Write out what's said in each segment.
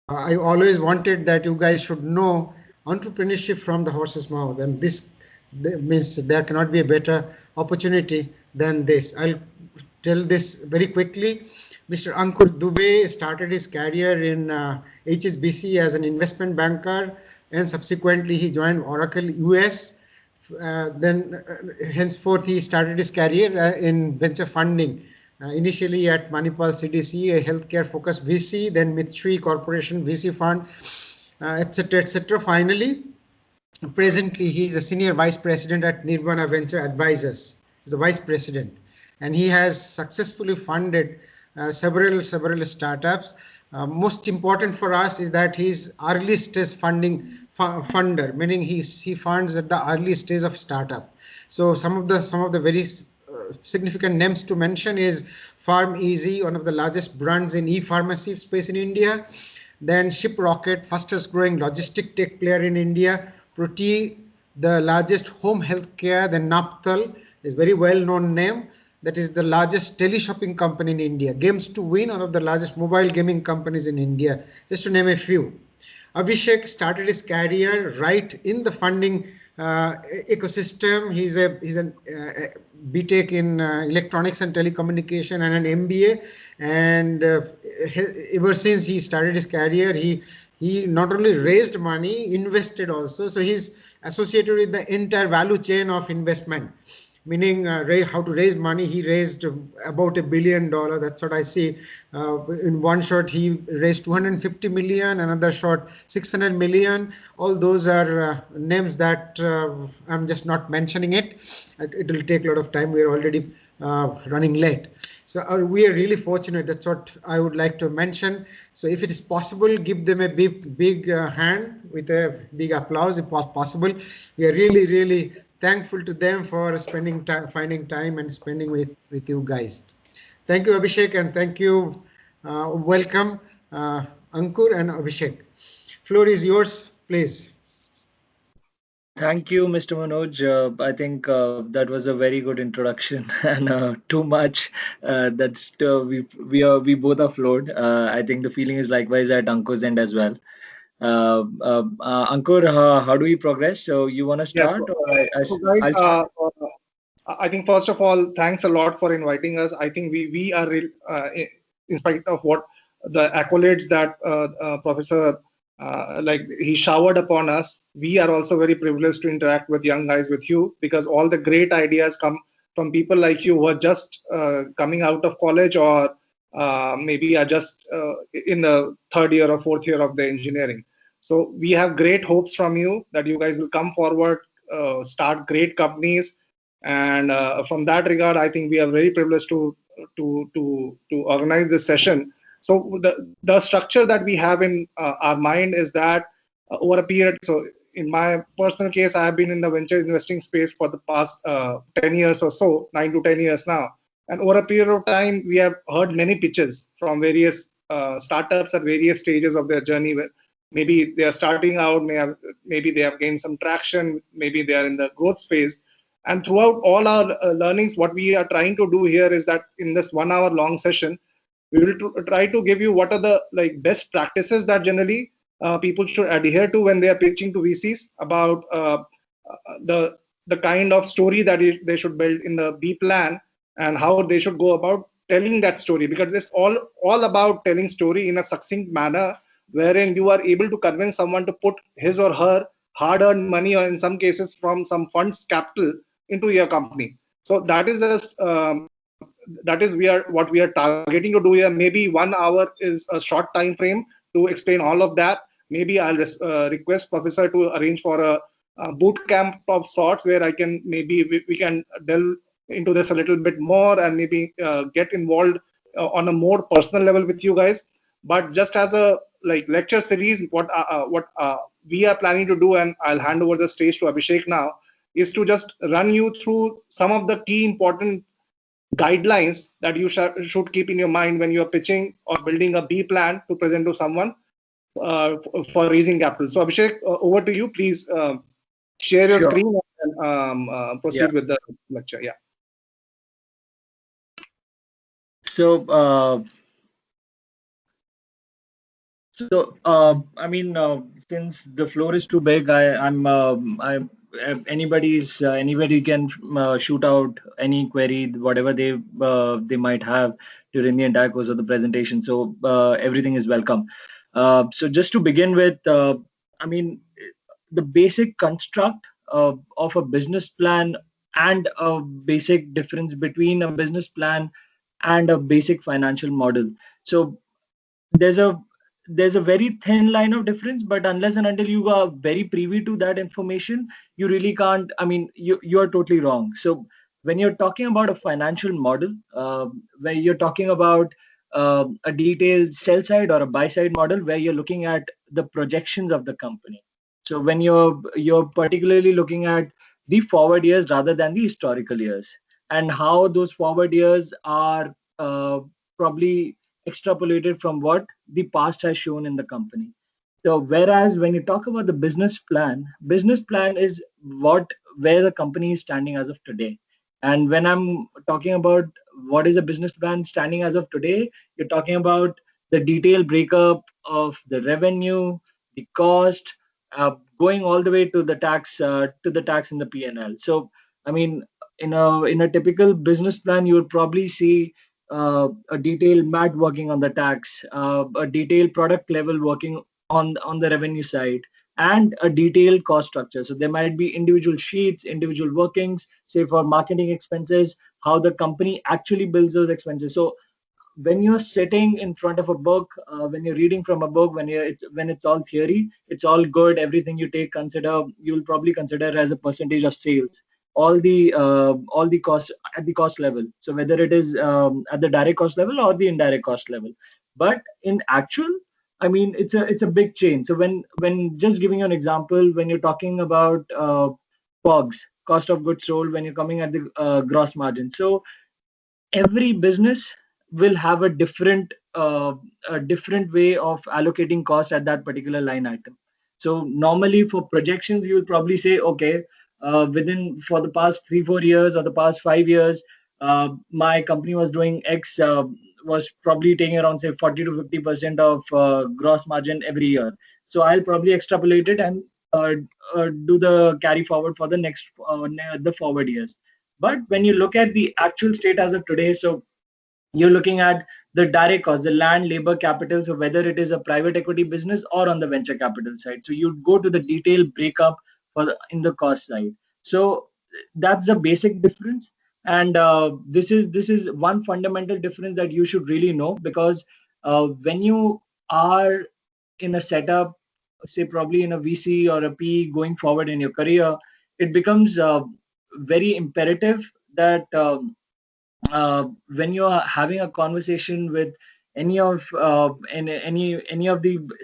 I always wanted that you guys should know entrepreneurship from the horse's mouth, and means there cannot be a better opportunity than this. I'll tell this very quickly. Mr. Ankur Dubey started his career in HSBC as an investment banker, and subsequently he joined Oracle US. Henceforth, he started his career in venture funding. Initially at Manipal CDC, a healthcare focused VC, then Mitsui Corporation VC fund, etc. etc. Finally, presently, he is a senior vice president at Nirvana Venture Advisors. He's the vice president, and he has successfully funded several startups. Most important for us is that he's early stage funder, meaning he funds at the early stage of startup. So some of the very significant names to mention is PharmEasy, one of the largest brands in e-pharmacy space in India. Then ShipRocket, fastest growing logistic tech player in India. Proti, the largest home healthcare. Then Naptal is very well known name. That is the largest teleshopping company in India. Games to Win, one of the largest mobile gaming companies in India, just to name a few. Abhishek started his career right in the funding ecosystem. He's a BTech in electronics and telecommunication and an MBA. And ever since he started his career, he not only raised money, invested also. So he's associated with the entire value chain of investment, meaning how to raise money. He raised about $1 billion. That's what I see. In one shot, he raised 250 million, another shot 600 million. All those are names that I'm just not mentioning it. It will take a lot of time. We are already running late. So we are really fortunate. That's what I would like to mention. So if it is possible, give them a big hand with a big applause if possible. We are really thankful to them for spending time, finding time and spending with you guys. Thank you, Abhishek, and thank you. Welcome, Ankur and Abhishek. Floor is yours, please. Thank you, Mr. Manoj. I think that was a very good introduction, and too much. That's we both are floored. I think the feeling is likewise at Ankur's end as well. Ankur, how do we progress? So you want to Yeah. start, or So guys, I'll start? I think first of all, thanks a lot for inviting us. I think we are in spite of what the accolades that Professor like he showered upon us, we are also very privileged to interact with young guys with you, because all the great ideas come from people like you who are just coming out of college, or maybe are just in the third year or fourth year of the engineering. So we have great hopes from you that you guys will come forward, start great companies, and from that regard, I think we are very privileged to organize this session. So the structure that we have in our mind is that over a period. So in my personal case, I have been in the venture investing space for the past 10 years or so, 9 to 10 years now. And over a period of time, we have heard many pitches from various startups at various stages of their journey. Where maybe they are starting out, maybe they have gained some traction, maybe they are in the growth phase. And throughout all our learnings, what we are trying to do here is that in this 1 hour long session, we will try to give you what are the best practices that generally people should adhere to when they are pitching to VCs, about the kind of story that they should build in the B plan, and how they should go about telling that story, because it's all about telling story in a succinct manner, wherein you are able to convince someone to put his or her hard-earned money, or in some cases from some funds capital, into your company. So that is just that is what we are targeting to do here. Maybe 1 hour is a short time frame to explain all of that. Maybe I'll request Professor to arrange for a boot camp of sorts, where I can we can delve into this a little bit more, and maybe get involved on a more personal level with you guys. But just as a lecture series, what we are planning to do, and I'll hand over the stage to Abhishek now, is to just run you through some of the key important guidelines that you should keep in your mind when you are pitching or building a B plan to present to someone for raising capital. So Abhishek, over to you. Please share your screen and proceed with the lecture. Yeah. So So, I mean, since the floor is too big, anybody can shoot out any query, whatever they might have during the entire course of the presentation. So, everything is welcome. So, just to begin with, I mean, the basic construct of a business plan and a basic difference between a business plan and a basic financial model. So there's a there's a very thin line of difference, but unless and until you are very privy to that information, you really can't. I mean, you are totally wrong. So when you're talking about a financial model, where you're talking about a detailed sell side or a buy side model, where you're looking at the projections of the company. So when you're particularly looking at the forward years rather than the historical years, and how those forward years are probably extrapolated from what the past has shown in the company. So whereas when you talk about the business plan is what where the company is standing as of today. And when I'm talking about what is a business plan standing as of today, you're talking about the detailed breakup of the revenue, the cost, going all the way to the tax in the P&L. So I mean, in a typical business plan, you would probably see a detailed mat working on the tax, a detailed product level working on the revenue side, and a detailed cost structure. So there might be individual sheets, individual workings, say for marketing expenses, how the company actually bills those expenses. So when you're sitting in front of a book, when you're reading from a book, when it's all theory, it's all good. Everything you you'll probably consider as a percentage of sales. All the cost at the cost level. So whether it is at the direct cost level or the indirect cost level, but in actual, I mean, it's a big change. So when just giving you an example, when you're talking about COGS, cost of goods sold, when you're coming at the gross margin. So every business will have a different way of allocating cost at that particular line item. So normally for projections, you will probably say, okay, within for the past 3-4 years or the past 5 years, my company was doing X, was probably taking around say 40 to 50% of gross margin every year. So I'll probably extrapolate it and do the carry forward for the next the forward years. But when you look at the actual state as of today, so you're looking at the direct cost, the land, labor, capital. So whether it is a private equity business or on the venture capital side, so you go to the detailed breakup in the cost side. So that's the basic difference, and this is one fundamental difference that you should really know, because when you are in a setup, say probably in a VC or a PE going forward in your career, it becomes very imperative that when you're having a conversation with any of the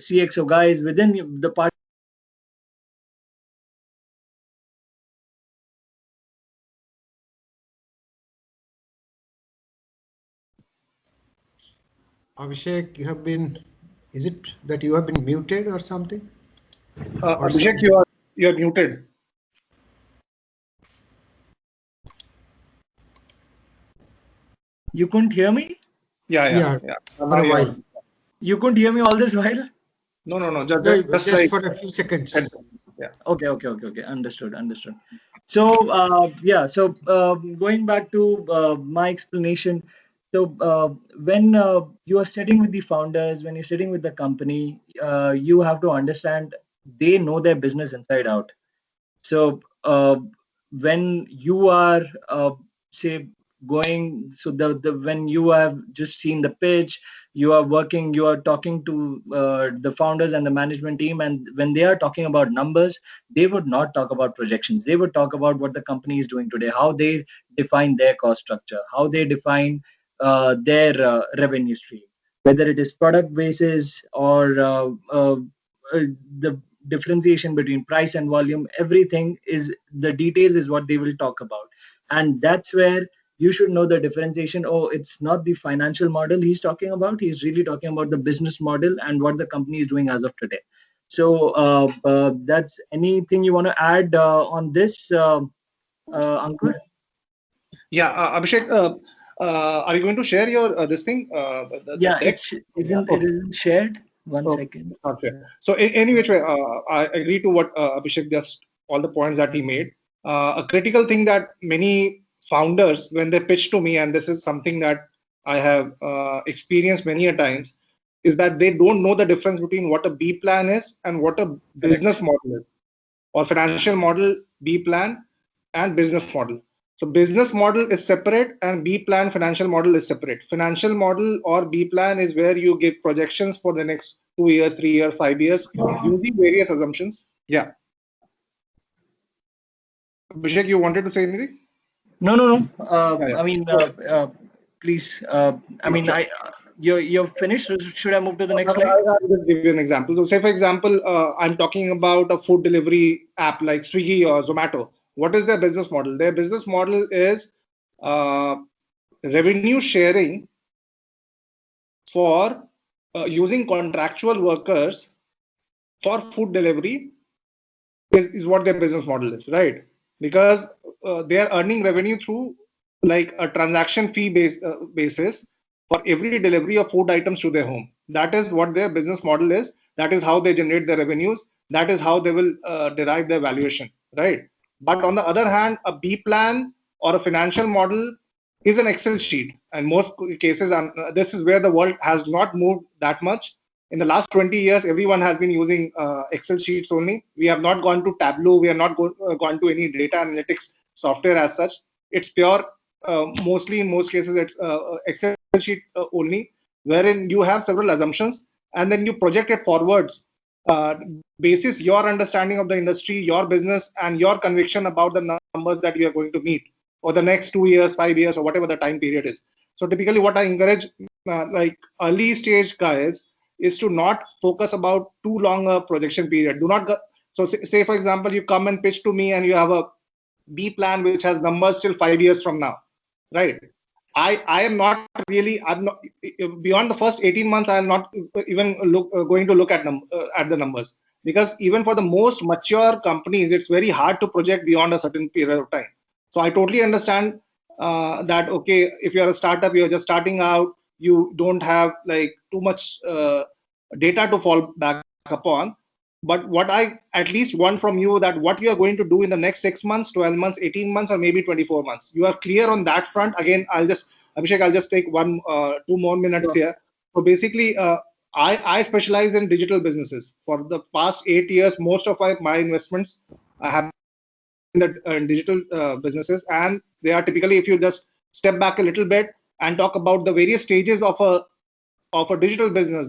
CXO guys within the part. Abhishek, is it that you have been muted or something? Abhishek, you're muted. You couldn't hear me? Yeah. For a while. You couldn't hear me all this while? No. Just like for a few seconds. Yeah. Okay. Understood. So going back to my explanation. So when you are sitting with the founders, when you're sitting with the company, you have to understand they know their business inside out. So when you are say going, so the when you have just seen the pitch, you are talking to the founders and the management team, and when they are talking about numbers, they would not talk about projections. They would talk about what the company is doing today, how they define their cost structure, how they define their revenue stream, whether it is product basis or the differentiation between price and volume. Everything is the details is what they will talk about, and that's where you should know the differentiation. Oh, it's not the financial model he's talking about, he's really talking about the business model and what the company is doing as of today. So that's anything you want to add on this, Ankur? Yeah, Abhishek, are you going to share your this thing? Yeah, it isn't shared. One So second. not fair. So any which way, I agree to what Abhishek just all the points that he made. A critical thing that many founders, when they pitch to me, and this is something that I have experienced many a times, is that they don't know the difference between what a B plan is and what a business model is, or financial model, B plan, and business model. So business model is separate and B plan financial model is separate. Financial model or B plan is where you give projections for the next 2 years, 3 years, 5 years using various assumptions. Yeah. Abhishek, you wanted to say anything? No, no, no. Yeah, I mean, please. I mean, sure. you're finished. Should I move to the next slide? I'll just give you an example. So, say for example, I'm talking about a food delivery app like Swiggy or Zomato. What is their business model? Their business model is uh, revenue sharing for using contractual workers for food delivery is what their business model is, right? Because they are earning revenue through like a transaction fee basis for every delivery of food items to their home. That is what their business model is. That is how they generate their revenues. That is how they will derive their valuation, right? But on the other hand, a B plan or a financial model is an Excel sheet, and most cases, this is where the world has not moved that much. In the last 20 years, everyone has been using Excel sheets only. We have not gone to Tableau. We have not gone to any data analytics software as such. It's pure, mostly in most cases, it's Excel sheet only, wherein you have several assumptions and then you project it forwards, uh, basis your understanding of the industry, your business, and your conviction about the numbers that you are going to meet for the next 2 years, 5 years, or whatever the time period is. So typically, what I encourage like early stage guys is to not focus about too long a projection period. Do not go, so say for example, you come and pitch to me and you have a B plan which has numbers till 5 years from now, right? I am not really, I'm not beyond the first 18 months. I am not even going to look at the numbers, because even for the most mature companies, it's very hard to project beyond a certain period of time. So I totally understand that, okay, if you're a startup, you're just starting out, you don't have like too much data to fall back upon. But what I at least want from you, that what you are going to do in the next 6 months, 12 months, 18 months, or maybe 24 months, you are clear on that front. Again, Abhishek, I'll just take 2 more minutes here. So basically, I specialize in digital businesses. For the past 8 years, most of my investments have in the digital businesses, and they are typically, if you just step back a little bit and talk about the various stages of a digital business,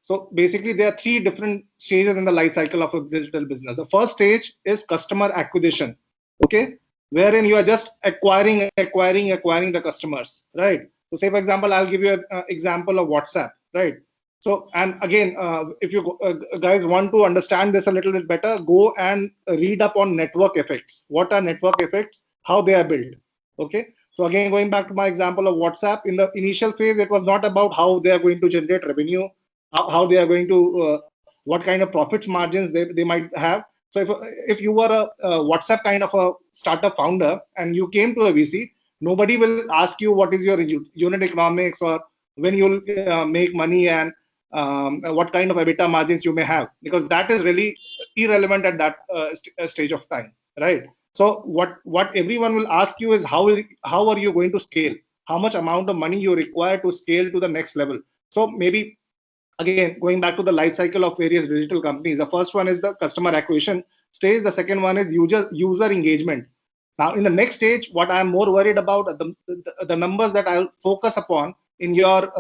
so basically there are three different stages in the life cycle of a digital business. The first stage is customer acquisition, okay, wherein you are just acquiring the customers, right? So say for example, I'll give you an example of WhatsApp, right? So, and again, if you guys want to understand this a little bit better, go and read up on network effects. What are network effects? How they are built? Okay. So again, going back to my example of WhatsApp, in the initial phase, it was not about how they are going to generate revenue, how they are going to, what kind of profit margins they might have. So if you were a WhatsApp kind of a startup founder and you came to a VC, nobody will ask you what is your unit economics, or when you'll make money, and what kind of EBITDA margins you may have, because that is really irrelevant at that stage of time, right? So what everyone will ask you is how are you going to scale? How much amount of money you require to scale to the next level? So maybe again, going back to the life cycle of various digital companies, the first one is the customer acquisition stage. The second one is user engagement. Now, in the next stage, what I'm more worried about are the numbers that I'll focus upon in your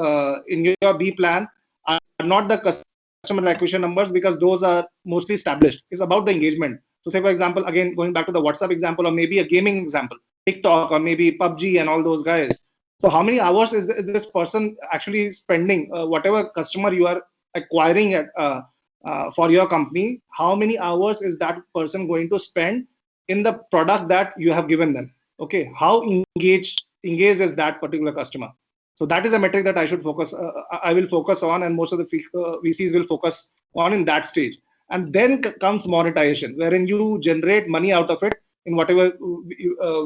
B plan are not the customer acquisition numbers, because those are mostly established. It's about the engagement. So, say for example, again going back to the WhatsApp example, or maybe a gaming example, TikTok or maybe PUBG and all those guys. So, how many hours is this person actually spending? Whatever customer you are acquiring for your company, how many hours is that person going to spend in the product that you have given them? Okay, how engaged is that particular customer? So that is a metric that I will focus on, and most of the VCs will focus on in that stage. And then comes monetization, wherein you generate money out of it in whatever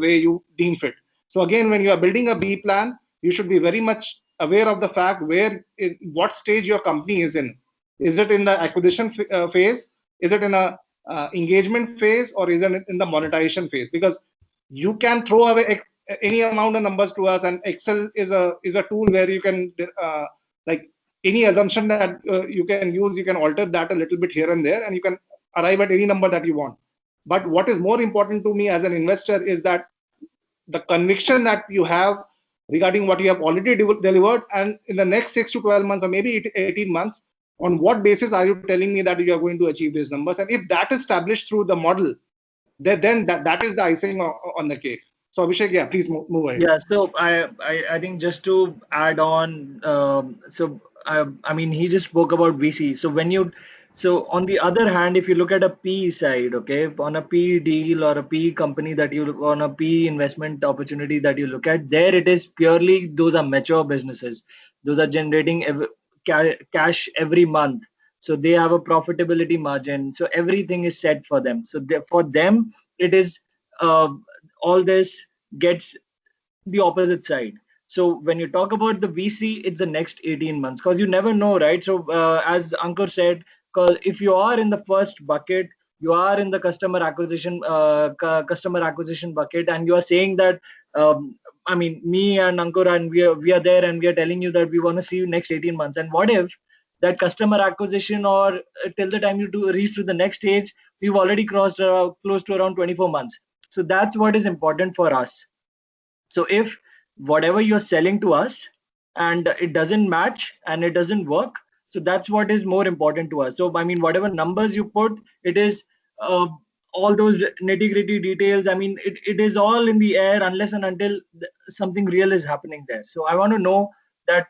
way you deem fit. So again, when you are building a B plan, you should be very much aware of the fact what stage your company is in. Is it in the acquisition phase? Is it in a engagement phase, or is it in the monetization phase? Because you can throw away any amount of numbers to us, and Excel is a tool where you can like any assumption that you can use, you can alter that a little bit here and there, and you can arrive at any number that you want. But what is more important to me as an investor is that the conviction that you have regarding what you have already delivered, and in the next 6 to 12 months, or maybe 18 months, on what basis are you telling me that you are going to achieve these numbers? And if that is established through the model, then that is the icing on the cake. So Abhishek, yeah, please move ahead. Yeah, so I think just to add on, I mean, he just spoke about VC. So on the other hand, if you look at a PE side, okay, on a PE deal or a PE company that you, on a PE investment opportunity that you look at, there it is purely, those are mature businesses. Those are generating cash every month. So they have a profitability margin. So everything is set for them. So for them, it is all this gets the opposite side. So when you talk about the VC, it's the next 18 months, because you never know, right? So as Ankur said, because if you are in the first bucket, you are in the customer acquisition bucket, and you are saying that, I mean, me and Ankur, and we are there, and we are telling you that we want to see you next 18 months. And what if that customer acquisition, or till the time you reach to the next stage, we've already crossed close to around 24 months. So that's what is important for us. So if whatever you're selling to us and it doesn't match and it doesn't work, so that's what is more important to us. So I mean, whatever numbers you put, it is all those nitty-gritty details. I mean, it is all in the air unless and until something real is happening there. So I want to know that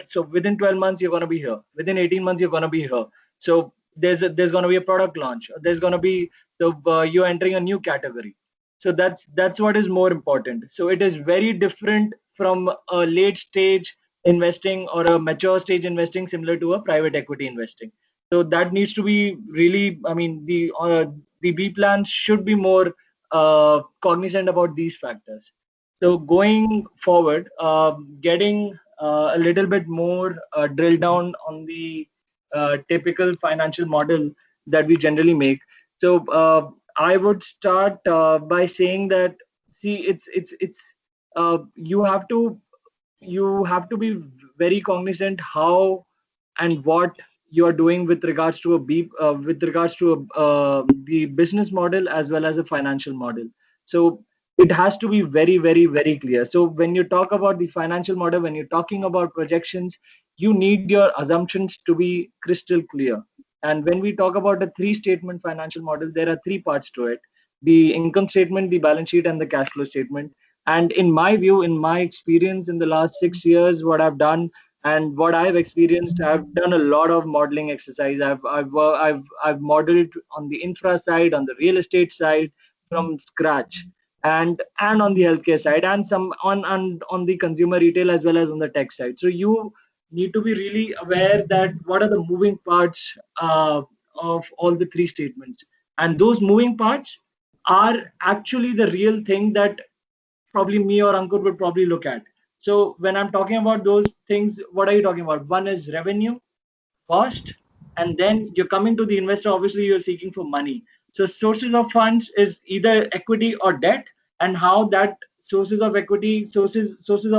so within 12 months you're going to be here, within 18 months you're going to be here. So there's going to be a product launch, there's going to be, so you're entering a new category. So that's what is more important. So it is very different from a late stage investing or a mature stage investing, similar to a private equity investing. So that needs to be really, I mean, the B plans should be more cognizant about these factors. So going forward, getting a little bit more drill down on the typical financial model that we generally make. So I would start by saying that, see, it's you have to be very cognizant how and what you are doing with regards to the business model as well as a financial model. So it has to be very, very, very clear. So when you talk about the financial model, when you're talking about projections, you need your assumptions to be crystal clear. And when we talk about a three statement financial model, there are three parts to it: the income statement, the balance sheet, and the cash flow statement. And in my view, in my experience in the last 6 years, what I've done and what I've experienced, I've done a lot of modeling exercise. I've modeled on the infra side, on the real estate side from scratch, and on the healthcare side, and some on the consumer retail as well as on the tech side. So you need to be really aware that what are the moving parts of all the three statements, and those moving parts are actually the real thing that probably me or Ankur would probably look at. So when I'm talking about those things, what are you talking about? One is revenue, cost, and then you're coming to the investor. Obviously, you're seeking for money. So sources of funds is either equity or debt, and how that sources of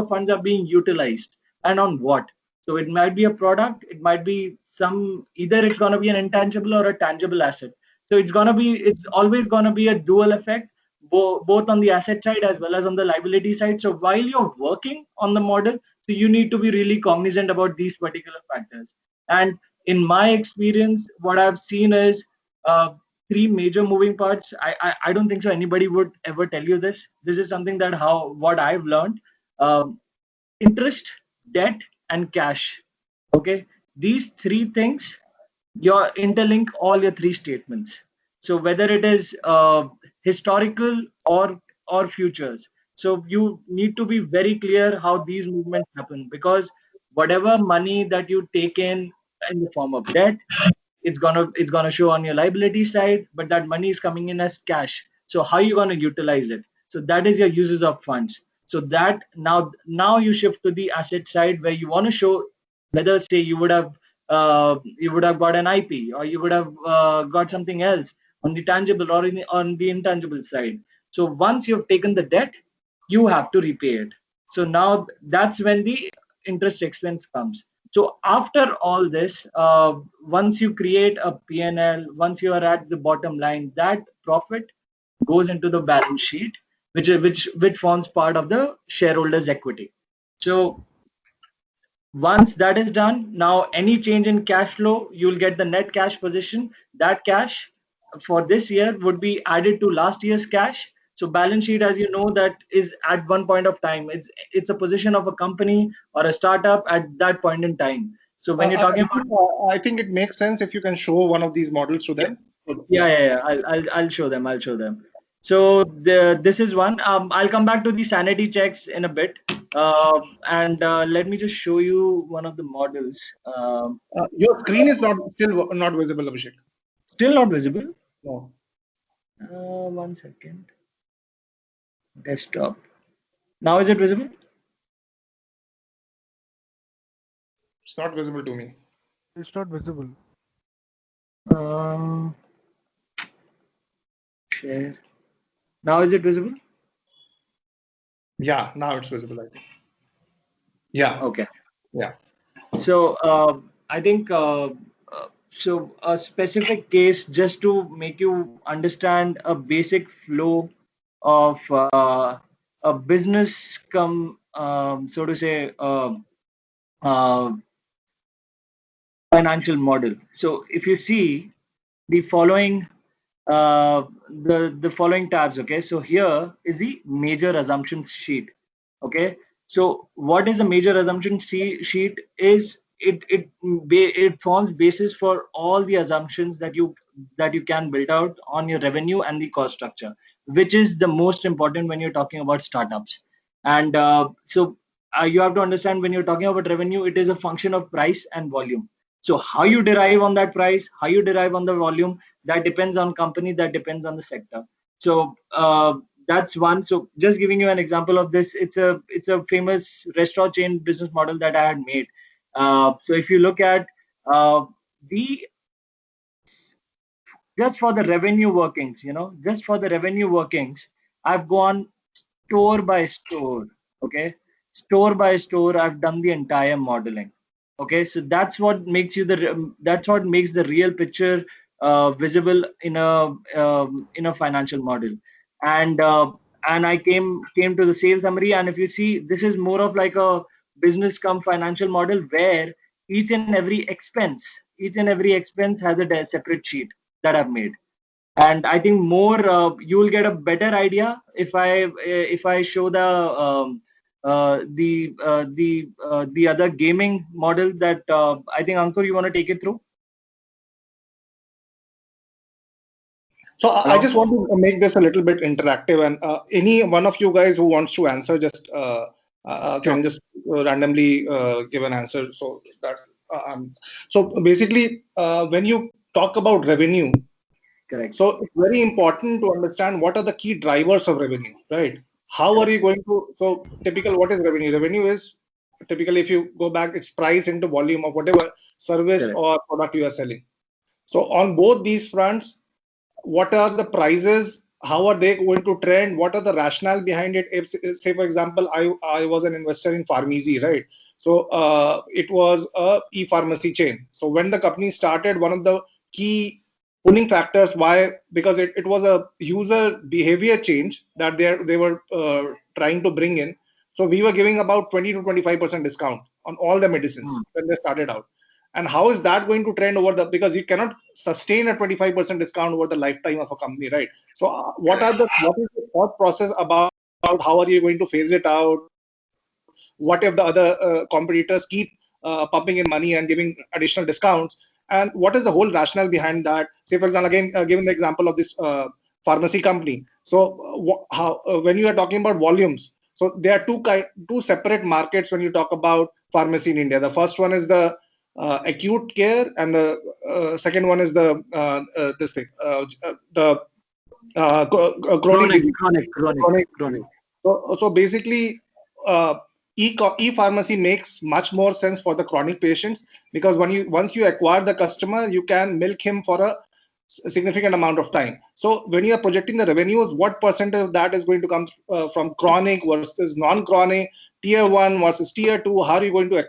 funds are being utilized, and on what. So it might be a product, it might be either it's going to be an intangible or a tangible asset. So it's always going to be a dual effect, both on the asset side as well as on the liability side. So while you're working on the model, so you need to be really cognizant about these particular factors. And in my experience, what I've seen is three major moving parts. I don't think so anybody would ever tell you this. This is something that what I've learned. Interest, debt, and cash. Okay, these three things, your interlink all your three statements. So whether it is historical or futures, so you need to be very clear how these movements happen, because whatever money that you take in the form of debt, it's gonna show on your liability side, but that money is coming in as cash. So how are you going to utilize it? So that is your uses of funds. So that now you shift to the asset side, where you want to show whether, say, you would have you would have got an IP, or you would have got something else on the tangible or on the intangible side. So once you've taken the debt, you have to repay it. So now that's when the interest expense comes. So after all this, once you create a P&L, once you are at the bottom line, that profit goes into the balance sheet, which forms part of the shareholders' equity. So once that is done, now any change in cash flow, you'll get the net cash position. That cash for this year would be added to last year's cash. So balance sheet, as you know, that is at one point of time. It's a position of a company or a startup at that point in time. So when you're talking about, I think it makes sense if you can show one of these models to them. yeah. I'll show them. I'll show them. So this is one. I'll come back to the sanity checks in a bit. And let me just show you one of the models. Your screen is still not visible, Abhishek. Still not visible. No. 1 second. Desktop. Now is it visible? It's not visible to me. It's not visible. Share. Now is it visible? Yeah, now it's visible, I think. Yeah. Okay. Yeah. So I think so a specific case, just to make you understand a basic flow of a business so to say financial model. So if you see the following the following tabs, okay, so here is the major assumptions sheet. Okay, so what is a major assumption sheet is it forms basis for all the assumptions that you can build out on your revenue and the cost structure, which is the most important when you're talking about startups. And so you have to understand, when you're talking about revenue, it is a function of price and volume. So how you derive on that price, how you derive on the volume, that depends on company, that depends on the sector. So that's one. So just giving you an example of this, it's a famous restaurant chain business model that I had made. So if you look at the just for the revenue workings, just for the revenue workings, I've gone store by store. Okay, store by store, I've done the entire modeling. Okay, so that's what makes the real picture visible in a financial model. And I came to the sales summary, and if you see, this is more of like a business come financial model, where each and every expense has a separate sheet that I've made. And I think more you will get a better idea if I show the other gaming model that I think, Ankur, you want to take it through. So I just want to make this a little bit interactive, and any one of you guys who wants to answer just can just randomly give an answer. So that so basically, when you talk about revenue, correct. So it's very important to understand what are the key drivers of revenue, right? How are you going to? So typical, what is revenue? Revenue is typically, if you go back, it's price into volume of whatever service correct. or product you are selling. So on both these fronts, what are the prices? How are they going to trend? What are the rationale behind it? If, say, for example, I was an investor in Pharmeasy, right? So it was a e-pharmacy chain. So when the company started, one of the key pulling factors, why? Because it was a user behavior change that they were trying to bring in. So we were giving about 20 to 25% discount on all the medicines when they started out. And how is that going to trend over because you cannot sustain a 25% discount over the lifetime of a company, right? So what is the thought process about how are you going to phase it out? What if the other competitors keep pumping in money and giving additional discounts? And what is the whole rationale behind that? Say, for example, again, given the example of this pharmacy company. So when you are talking about volumes, so there are two separate markets when you talk about pharmacy in India. The first one is the acute care, and the second one is the chronic. Chronic. So basically, e-pharmacy makes much more sense for the chronic patients, because once you acquire the customer, you can milk him for a significant amount of time. So when you are projecting the revenues, what percentage of that is going to come from chronic versus non-chronic, tier 1 versus tier 2? How are you going to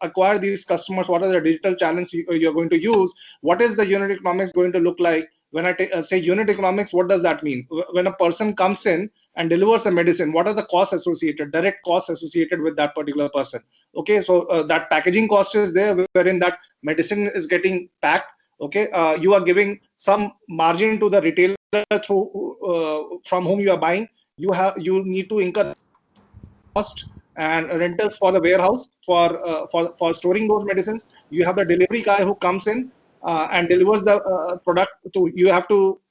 acquire these customers? What are the digital channels you're going to use? What is the unit economics going to look like? When I say unit economics, what does that mean? When a person comes in and delivers a medicine, what are the costs associated, direct costs associated with that particular person? Okay, so that packaging cost is there, wherein that medicine is getting packed. Okay, you are giving some margin to the retailer through from whom you are buying. You need to incur cost and rentals for the warehouse for storing those medicines. You have the delivery guy who comes in and delivers the product to you. Have to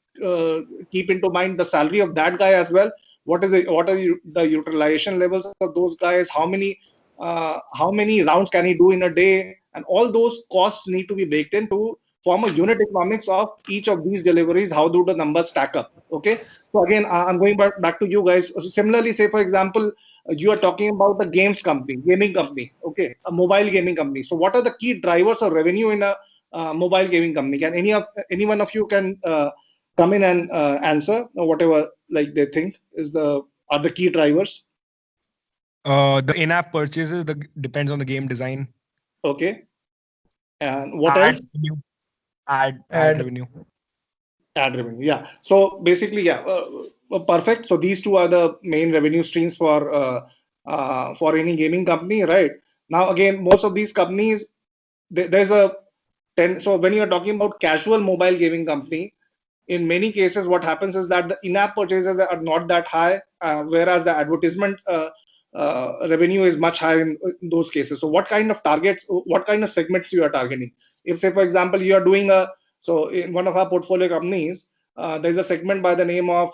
keep into mind the salary of that guy as well. What are the utilization levels of those guys? How many rounds can he do in a day? And all those costs need to be baked in to form a unit economics of each of these deliveries. How do the numbers stack up? Okay, so again, I'm going back to you guys. So similarly, say for example, you are talking about a gaming company, okay, a mobile gaming company. So what are the key drivers of revenue in a mobile gaming company? Can any one of you can come in and answer whatever like they think are the key drivers? The in-app purchases depends on the game design. Okay, and what else? Revenue. Ad revenue. Ad revenue, yeah. So basically, yeah, perfect. So these two are the main revenue streams for any gaming company, right? Now, again, most of these companies, there's a so when you're talking about casual mobile gaming company, in many cases, what happens is that the in-app purchases are not that high, whereas the advertisement revenue is much higher in those cases. So what kind of targets, what kind of segments you are targeting? If, say, for example, you are doing so in one of our portfolio companies, there's a segment by the name of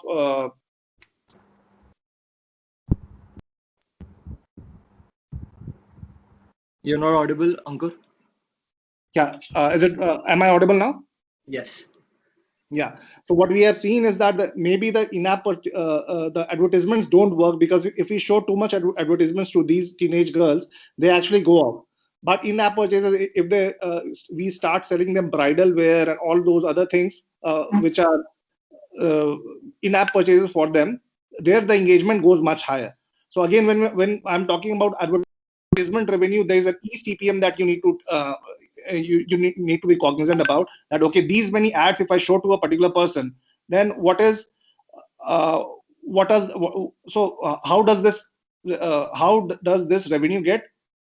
You're not audible, Ankur. Yeah, am I audible now? Yes. Yeah. So what we have seen is that maybe the in-app the advertisements don't work, because if we show too much advertisements to these teenage girls, they actually go off. But in-app purchases, if we start selling them bridal wear and all those other things, which are in-app purchases for them, there the engagement goes much higher. So again, when I'm talking about advertisement revenue, there is an eCPM that you need to you need to be cognizant about. That okay, these many ads, if I show to a particular person, then how does this revenue get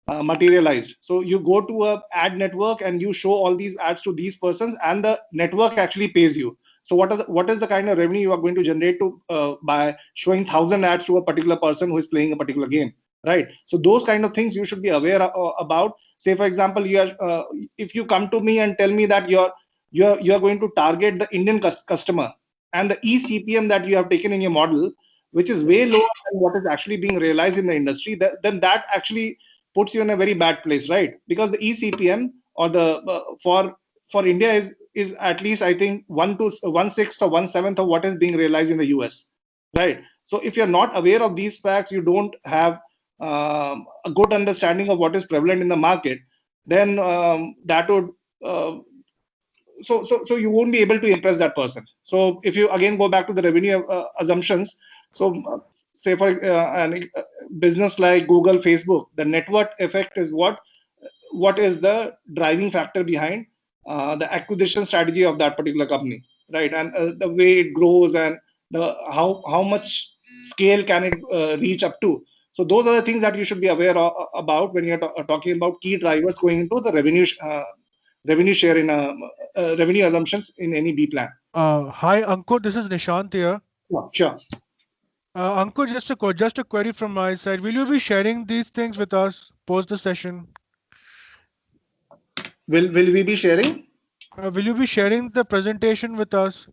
materialized? So you go to a ad network and you show all these ads to these persons, and the network actually pays you. So what is the kind of revenue you are going to generate by showing 1,000 ads to a particular person who is playing a particular game, right? So those kind of things you should be aware about. Say for example, if you come to me and tell me that you're going to target the Indian customer, and the eCPM that you have taken in your model, which is way lower than what is actually being realized in the industry, then that actually puts you in a very bad place, right? Because the eCPM or the for India is at least, I think, 1/6 or 1/7 of what is being realized in the US, right? So if you're not aware of these facts, you don't have a good understanding of what is prevalent in the market, then that would so you won't be able to impress that person. So if you again go back to the revenue assumptions, so say for a business like Google, Facebook, the network effect is what is the driving factor behind the acquisition strategy of that particular company, right? And the way it grows, and how much scale can it reach up to. So those are the things that you should be aware about when you're talking about key drivers going into the revenue share in revenue assumptions in any B plan. Hi, Ankur. This is Nishant here. Sure. Ankur, just a query from my side. Will you be sharing these things with us post the session? Will we be sharing? Will you be sharing the presentation with us?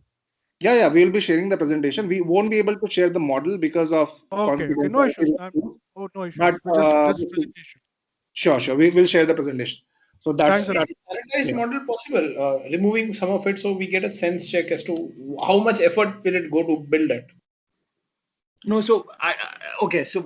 Yeah, we'll be sharing the presentation. We won't be able to share the model because of okay, no issues. No issues. But just presentation. Sure. We will share the presentation. So that's standardized model possible, removing some of it, so we get a sense check as to how much effort will it go to build it. No, so okay. So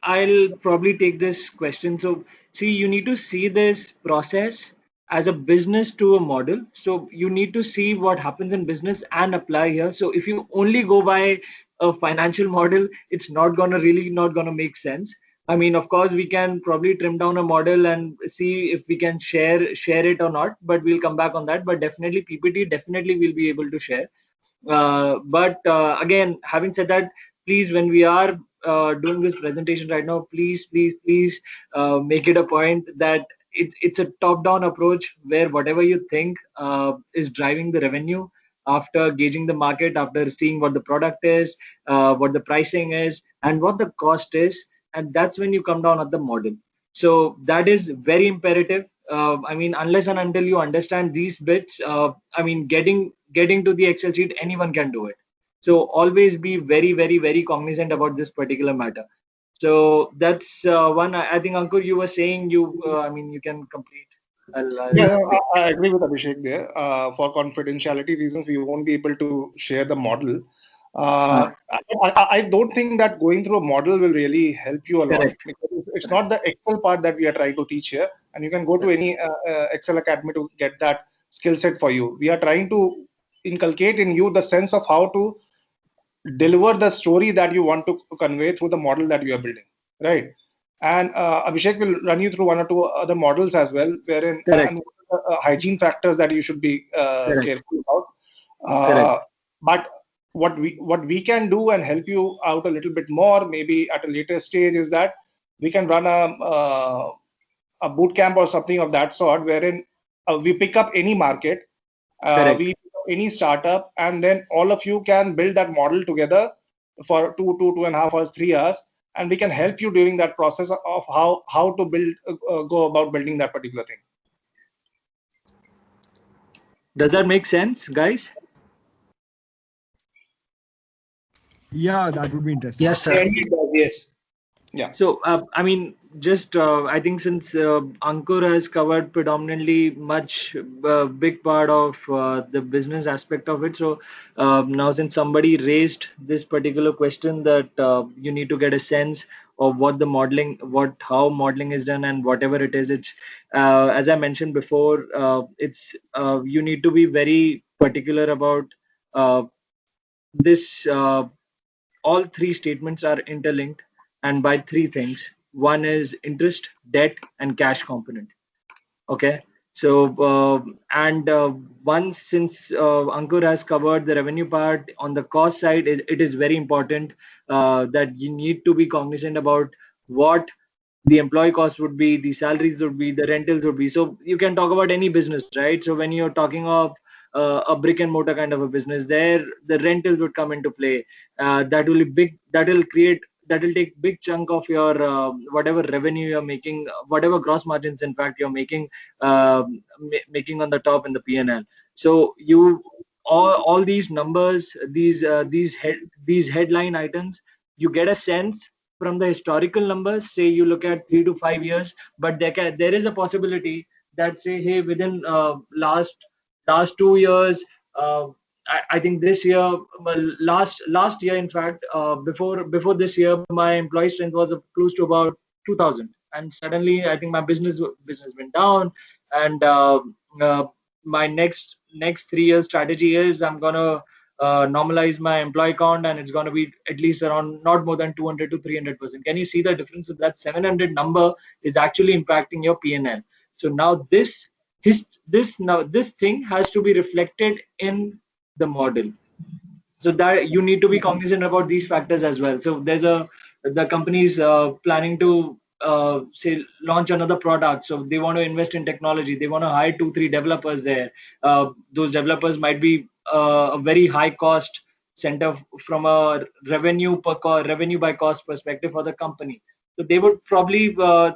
I'll probably take this question. So, see, you need to see this process as a business to a model. So, you need to see what happens in business and apply here. So, if you only go by a financial model, it's not gonna make sense. I mean, of course, we can probably trim down a model and see if we can share it or not. But we'll come back on that. But definitely, PPT definitely will be able to share. But again, having said that, please, when we are doing this presentation right now, please make it a point that it's a top-down approach where whatever you think is driving the revenue, after gauging the market, after seeing what the product is, what the pricing is, and what the cost is, and that's when you come down at the model. So that is very imperative. I mean, unless and until you understand these bits, I mean, getting to the Excel sheet, anyone can do it. So always be very cognizant about this particular matter. So that's one. I think Ankur, you were saying I mean, you can complete. Yeah, I agree with Abhishek there. For confidentiality reasons, we won't be able to share the model. I don't think that going through a model will really help you a lot, Correct. because it's not the Excel part that we are trying to teach here. And you can go to any Excel Academy to get that skill set for you. We are trying to inculcate in you the sense of how to deliver the story that you want to convey through the model that you are building, right? And Abhishek will run you through one or two other models as well, wherein Correct. hygiene factors that you should be Correct. careful about. Correct. But what we can do and help you out a little bit more, maybe at a later stage, is that we can run a boot camp or something of that sort, wherein we pick up any market, Correct. we any startup, and then all of you can build that model together for 2.5 hours, 3 hours, and we can help you during that process of how to build go about building that particular thing. Does that make sense, guys? Yeah, that would be interesting. Yes, sir. And it does, yes. Yeah. So, I mean, just I think since Ankur has covered predominantly big part of the business aspect of it. So now, since somebody raised this particular question that you need to get a sense of what the modeling, how modeling is done, and whatever it is, it's as I mentioned before, it's you need to be very particular about this. All three statements are interlinked, and by three things. One is interest, debt, and cash component. Okay. So and once, since Ankur has covered the revenue part, on the cost side, it is very important that you need to be cognizant about what the employee cost would be, the salaries would be, the rentals would be. So you can talk about any business, right? So when you're talking of a brick and mortar kind of a business, there the rentals would come into play. That will be big. That will take big chunk of your whatever revenue you're making, whatever gross margins, in fact, you're making making on the top in the P&L. So you all these numbers, these headline items, you get a sense from the historical numbers. Say you look at 3 to 5 years, but there is a possibility that, say, hey, within last 2 years, I think this year, well, last year, in fact, before this year, my employee strength was close to about 2,000, and suddenly I think my business went down, and my next 3 years strategy is I'm gonna normalize my employee count, and it's going to be at least around not more than 200 to 300%. Can you see the difference? That 700 number is actually impacting your P&L. So now this thing has to be reflected in the model. So that you need to be cognizant about these factors as well. So the company's planning to say launch another product, so they want to invest in technology, they want to hire 2-3 developers there. Those developers might be a very high cost center from a revenue by cost perspective for the company. So they would probably so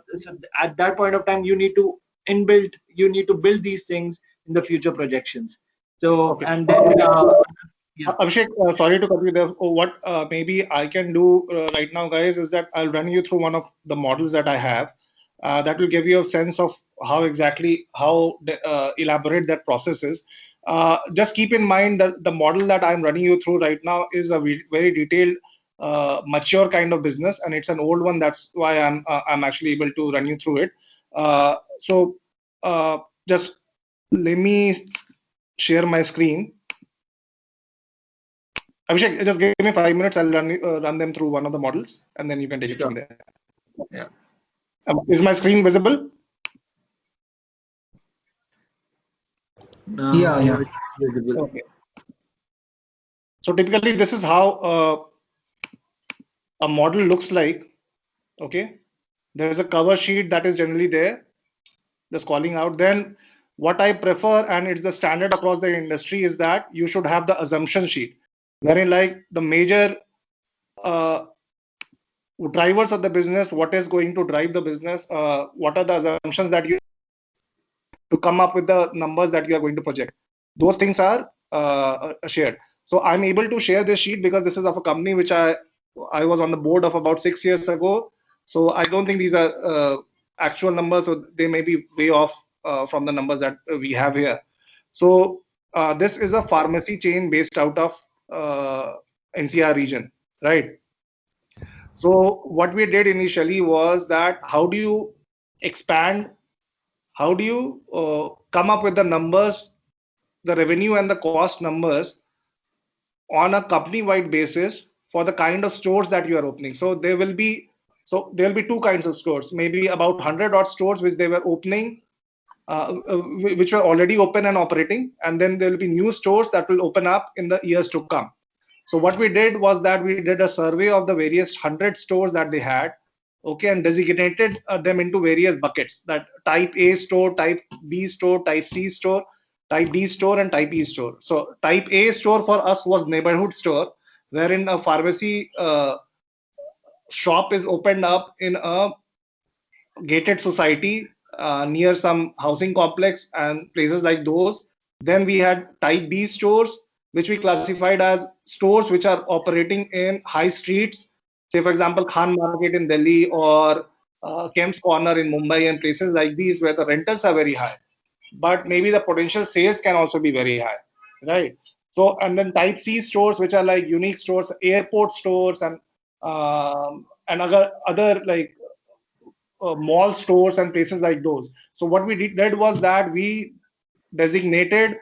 at that point of time you need to build these things in the future projections. So Okay. and then yeah. Abhishek, sorry to cut you there. What maybe I can do right now, guys, is that I'll run you through one of the models that I have. That will give you a sense of how elaborate that process is. Just keep in mind that the model that I'm running you through right now is a very detailed mature kind of business, and it's an old one. That's why I'm actually able to run you through it. So just let me share my screen. Abhishek, just give me 5 minutes. I'll run them through one of the models, and then you can take it from there. Yeah. Is my screen visible? Now Yeah. it's visible. Okay. So typically, this is how a model looks like. Okay. There is a cover sheet that is generally there, just calling out. Then what I prefer, and it's the standard across the industry, is that you should have the assumption sheet, wherein like the major drivers of the business, what is going to drive the business, what are the assumptions that you to come up with the numbers that you are going to project. Those things are shared. So I'm able to share this sheet because this is of a company which I was on the board of about 6 years ago. So I don't think these are actual numbers, so they may be way off from the numbers that we have here. So this is a pharmacy chain based out of NCR region, right? So what we did initially was that how do you expand, how do you come up with the numbers, the revenue and the cost numbers on a company-wide basis for the kind of stores that you are opening. So there will be two kinds of stores, maybe about 100 odd stores which they were opening, which were already open and operating, and then there will be new stores that will open up in the years to come. So what we did was that we did a survey of the various 100 stores that they had, okay, and designated them into various buckets, that type A store, type B store, type C store, type D store, and type E store. So type A store for us was neighborhood store, wherein a pharmacy shop is opened up in a gated society near some housing complex and places like those. Then we had type B stores, which we classified as stores which are operating in high streets, say for example Khan Market in Delhi or Kemp's Corner in Mumbai and places like these where the rentals are very high, but maybe the potential sales can also be very high, right? So and then type C stores, which are like unique stores, airport stores, and other like mall stores and places like those. So what we did was that we designated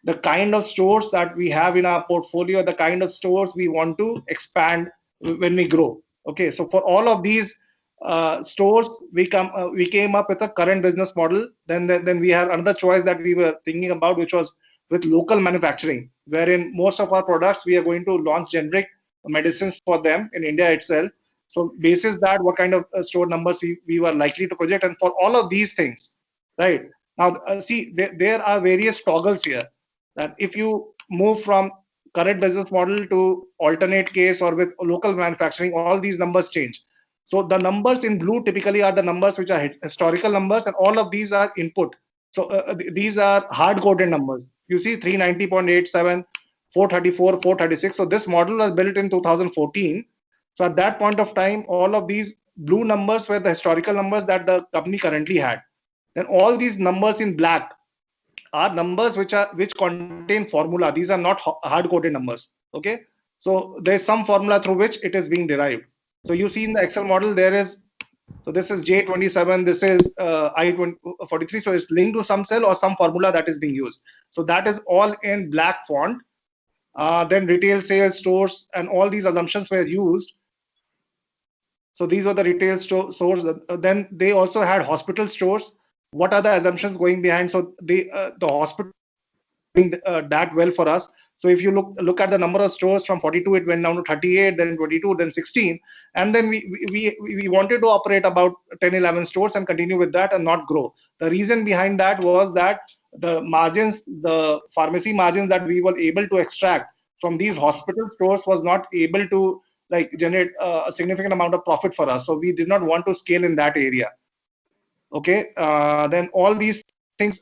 the kind of stores that we have in our portfolio, the kind of stores we want to expand when we grow. Okay, so for all of these stores, we came up with a current business model. Then we had another choice that we were thinking about, which was with local manufacturing, wherein most of our products we are going to launch generic medicines for them in India itself. So basis that, what kind of store numbers we were likely to project, and for all of these things, right? Now, see, there are various toggles here that if you move from current business model to alternate case or with local manufacturing, all these numbers change. So the numbers in blue typically are the numbers which are historical numbers, and all of these are input. So these are hard-coded numbers. You see 390.87, 434, 436. So this model was built in 2014. So at that point of time, all of these blue numbers were the historical numbers that the company currently had. Then all these numbers in black are numbers which contain formula. These are not hard-coded numbers. Okay, so there's some formula through which it is being derived. So you see in the Excel model there is, so this is J27, this is I43. So it's linked to some cell or some formula that is being used. So that is all in black font. Then retail sales, stores, and all these assumptions were used. So these were the retail stores. Then they also had hospital stores. What are the assumptions going behind? So the hospital doing that well for us. So if you look at the number of stores, from 42 it went down to 38, then 22, then 16, and then we wanted to operate about 10, 11 stores and continue with that and not grow. The reason behind that was that the margins, the pharmacy margins that we were able to extract from these hospital stores was not able to like generate a significant amount of profit for us. So we did not want to scale in that area. Okay, then all these things,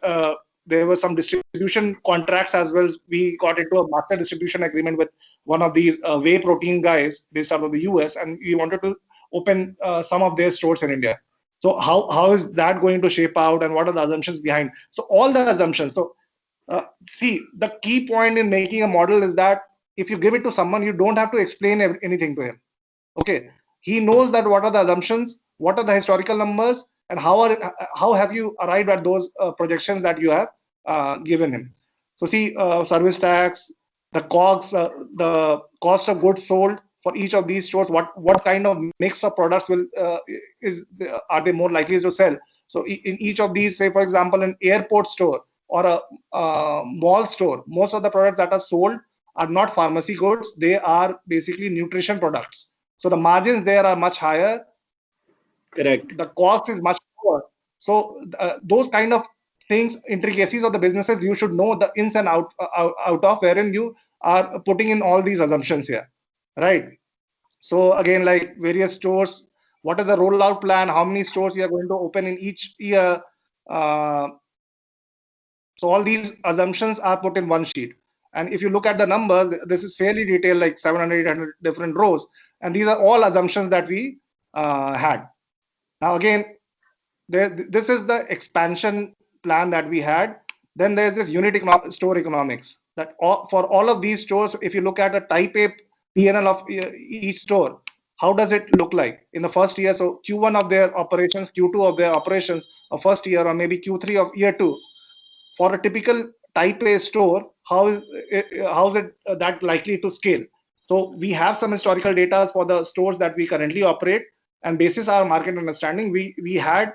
there were some distribution contracts as well. We got into a master distribution agreement with one of these whey protein guys based out of the US, and we wanted to open some of their stores in India. So how is that going to shape out, and what are the assumptions behind? So all the assumptions. So see, the key point in making a model is that if you give it to someone, you don't have to explain anything to him. Okay, he knows that what are the assumptions, what are the historical numbers, and how have you arrived at those projections that you have given him. So see, service tax, the COGS, the cost of goods sold for each of these stores, what kind of mix of products are they more likely to sell. So in each of these, say for example, an airport store or a mall store, most of the products that are sold are not pharmacy goods, they are basically nutrition products. So the margins there are much higher. Correct. The cost is much lower. So those kind of things, intricacies of the businesses, you should know the ins and out of, wherein you are putting in all these assumptions here, right? So again, like various stores, what is the rollout plan? How many stores you are going to open in each year? So all these assumptions are put in one sheet. And if you look at the numbers, this is fairly detailed, like 700, 800 different rows. And these are all assumptions that we had. Now, again, this is the expansion plan that we had. Then there's this store economics. That for all of these stores, if you look at a type A P&L of each store, how does it look like in the first year? So Q1 of their operations, Q2 of their operations of first year, or maybe Q3 of year 2. For a typical type A store, how is it that likely to scale? So we have some historical data for the stores that we currently operate, and basis our market understanding, we had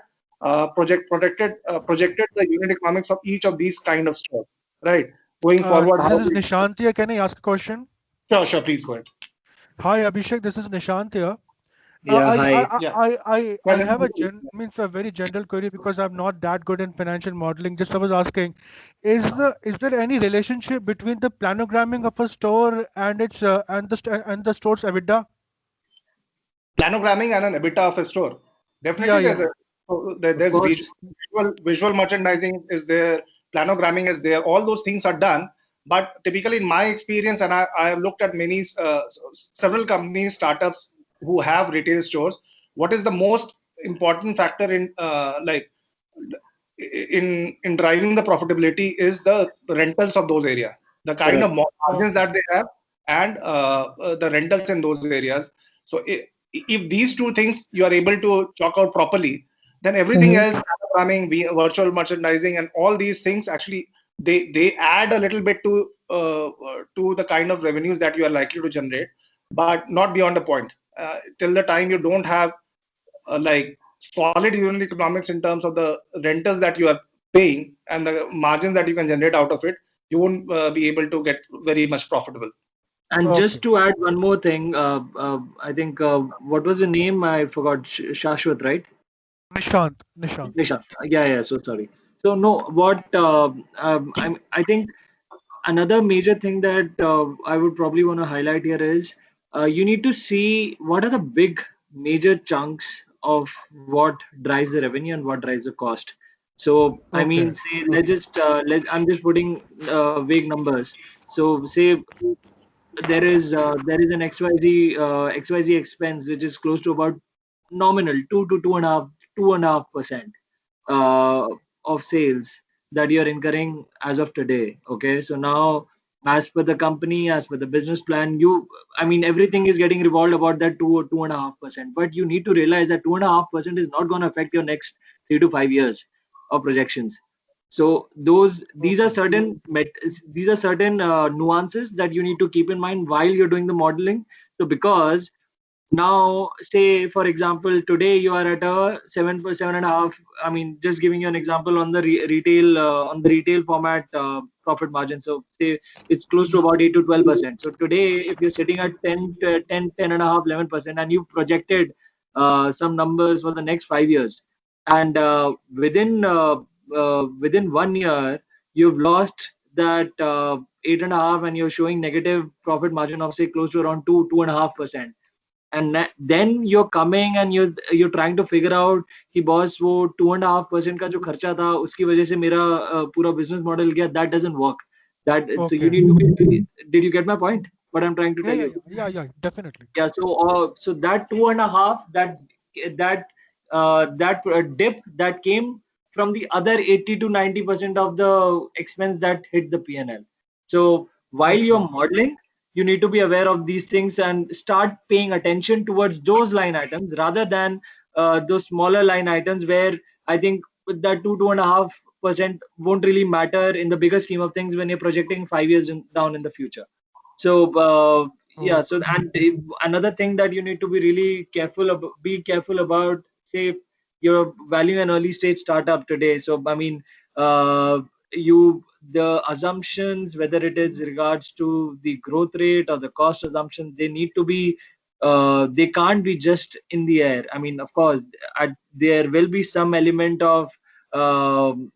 projected the unit economics of each of these kind of stores, right? Going forward, This is Nishant here. Can I ask a question? Sure, please go ahead. Hi, Abhishek. This is Nishant here. Hi. I have a very general query because I'm not that good in financial modeling. Just I was asking, is there any relationship between the planogramming of a store and its and the store's EBITDA? Planogramming and an EBITDA of a store. Definitely, there's visual merchandising is there, planogramming is there. All those things are done. But typically, in my experience, and I have looked at several companies, startups who have retail stores, what is the most important factor in driving the profitability is the rentals of those areas, the kind of margins that they have, and the rentals in those areas. So if these two things you are able to chalk out properly, then everything else, programming, virtual merchandising, and all these things actually they add a little bit to the kind of revenues that you are likely to generate, but not beyond the point. Till the time you don't have like solid unit economics in terms of the rentals that you are paying and the margins that you can generate out of it, you won't be able to get very much profitable. And just to add one more thing, I think what was the name? I forgot. Shashwat, right? Nishant. Yeah. So sorry. So no, what I think another major thing that I would probably want to highlight here is you need to see what are the big major chunks of what drives the revenue and what drives the cost. So I mean, say let's just I'm just putting vague numbers. So say there is an XYZ expense which is close to about nominal 2.5% of sales that you're incurring as of today. Okay, so now as per the company, as per the business plan, everything is getting revolved about that 2.5%. But you need to realize that 2.5% is not going to affect your next 3 to 5 years of projections. So these are certain nuances that you need to keep in mind while you're doing the modeling. So because now, say for example, today you are at a 7.5. I mean, just giving you an example on the retail format profit margin. So say it's close to about 8 to 12%. So today, if you're sitting at 10.5, 11%, and you projected some numbers for the next 5 years, and within 1 year you've lost that 8.5, and you're showing negative profit margin of say close to around 2.5%. And then you're coming and you're trying to figure out कि boss वो 2.5% का जो खर्चा था उसकी वजह से मेरा पूरा business model गया. That doesn't work. So you need to be. Did you get my point? What I'm trying to tell you? Yeah, definitely. Yeah. So that 2.5, that dip that came from the other 80 to 90% of the expense that hit the P&L. So while you're modeling, you need to be aware of these things and start paying attention towards those line items rather than those smaller line items where I think with that 2.5% won't really matter in the bigger scheme of things when you're projecting 5 years down in the future. So yeah, so and another thing that you need to be really careful about, say you're valuing an early stage startup today. So I mean, you the assumptions, whether it is regards to the growth rate or the cost assumptions, they need to be they can't be just in the air. I mean, of course, there will be some element of some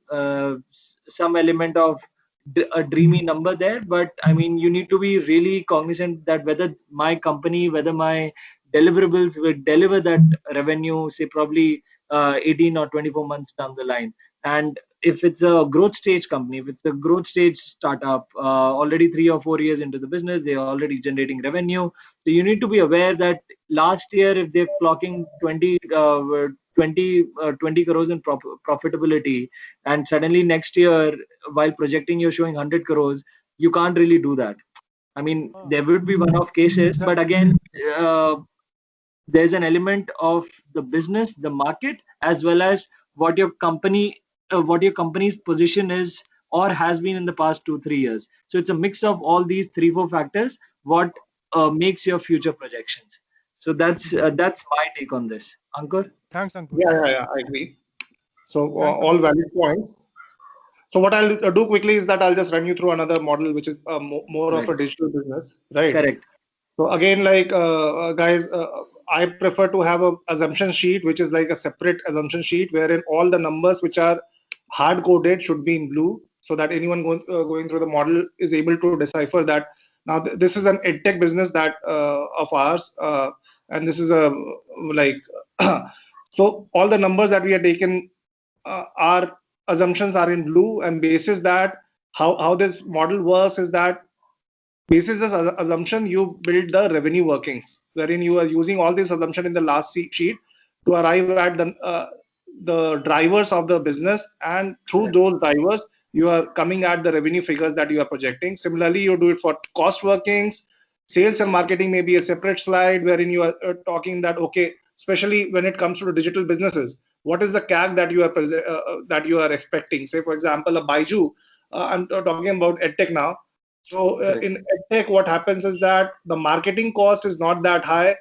element of a dreamy number there, but I mean, you need to be really cognizant that whether my company, whether my deliverables will deliver that revenue, say probably 18 or 24 months down the line. And if it's a growth stage company, if it's a growth stage startup, already 3 or 4 years into the business, they're already generating revenue. So you need to be aware that last year, if they're clocking 20 crores in profitability, and suddenly next year, while projecting you're showing 100 crores, you can't really do that. I mean, there would be one-off cases, but again, there's an element of the business, the market, as well as what your company's position is or has been in the past 2-3 years. So it's a mix of all these 3-4 factors what makes your future projections. So that's my take on this. Ankur? Thanks, Ankur. Yeah, I agree. So Thanks, all Ankur. valid points. So what I'll do quickly is that I'll just run you through another model, which is more of a digital business, right? Correct. So again, like guys, I prefer to have a assumption sheet, which is like a separate assumption sheet, wherein all the numbers which are hard coded should be in blue, so that anyone going through the model is able to decipher that. Now this is an edtech business that of ours, and this is a like so all the numbers that we are taken are assumptions are in blue, and basis that how this model works is that basis this assumption you build the revenue workings, wherein you are using all this assumption in the last sheet to arrive at the drivers of the business, and through those drivers you are coming at the revenue figures that you are projecting. Similarly, you do it for cost workings. Sales and marketing may be a separate slide wherein you are talking that, okay, especially when it comes to digital businesses, what is the CAC that you are expecting? Say, for example, a Baiju. I'm talking about EdTech now. So in EdTech, what happens is that the marketing cost is not that high.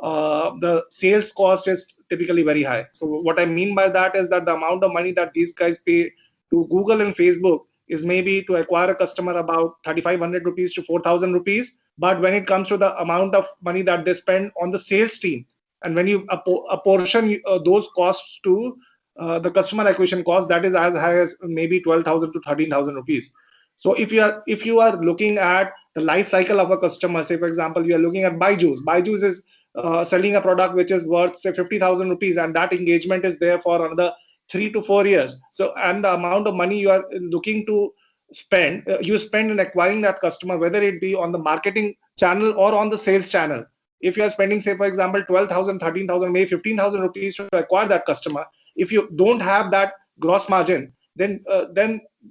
The sales cost is typically very high. So what I mean by that is that the amount of money that these guys pay to Google and Facebook is maybe to acquire a customer about 3,500 rupees to 4,000 rupees. But when it comes to the amount of money that they spend on the sales team, and when you apportion those costs to the customer acquisition cost, that is as high as maybe 12,000 to 13,000 rupees. So if you are looking at the life cycle of a customer, say for example you are looking at Byju's. Byju's is selling a product which is worth say 50,000 rupees, and that engagement is there for another 3 to 4 years. So and the amount of money you are looking to spend, you spend in acquiring that customer, whether it be on the marketing channel or on the sales channel. If you are spending, say for example, 12,000, 13,000, maybe 15,000 rupees to acquire that customer, if you don't have that gross margin, then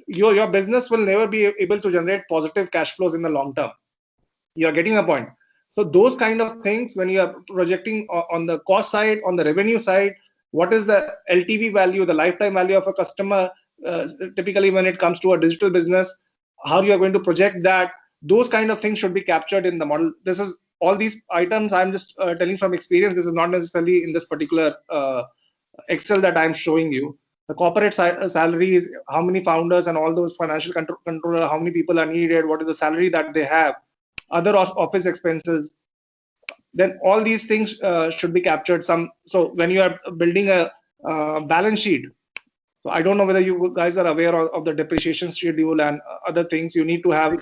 your business will never be able to generate positive cash flows in the long term. You are getting the point. So those kind of things, when you are projecting on the cost side, on the revenue side, what is the LTV value, the lifetime value of a customer, typically when it comes to a digital business, how you are going to project that, those kind of things should be captured in the model. This is all these items I'm just telling from experience. This is not necessarily in this particular Excel that I'm showing you. The corporate salaries, how many founders and all those financial controller, how many people are needed, what is the salary that they have, other office expenses, then all these things should be captured. So when you are building a balance sheet, so I don't know whether you guys are aware of the depreciation schedule and other things. You need to have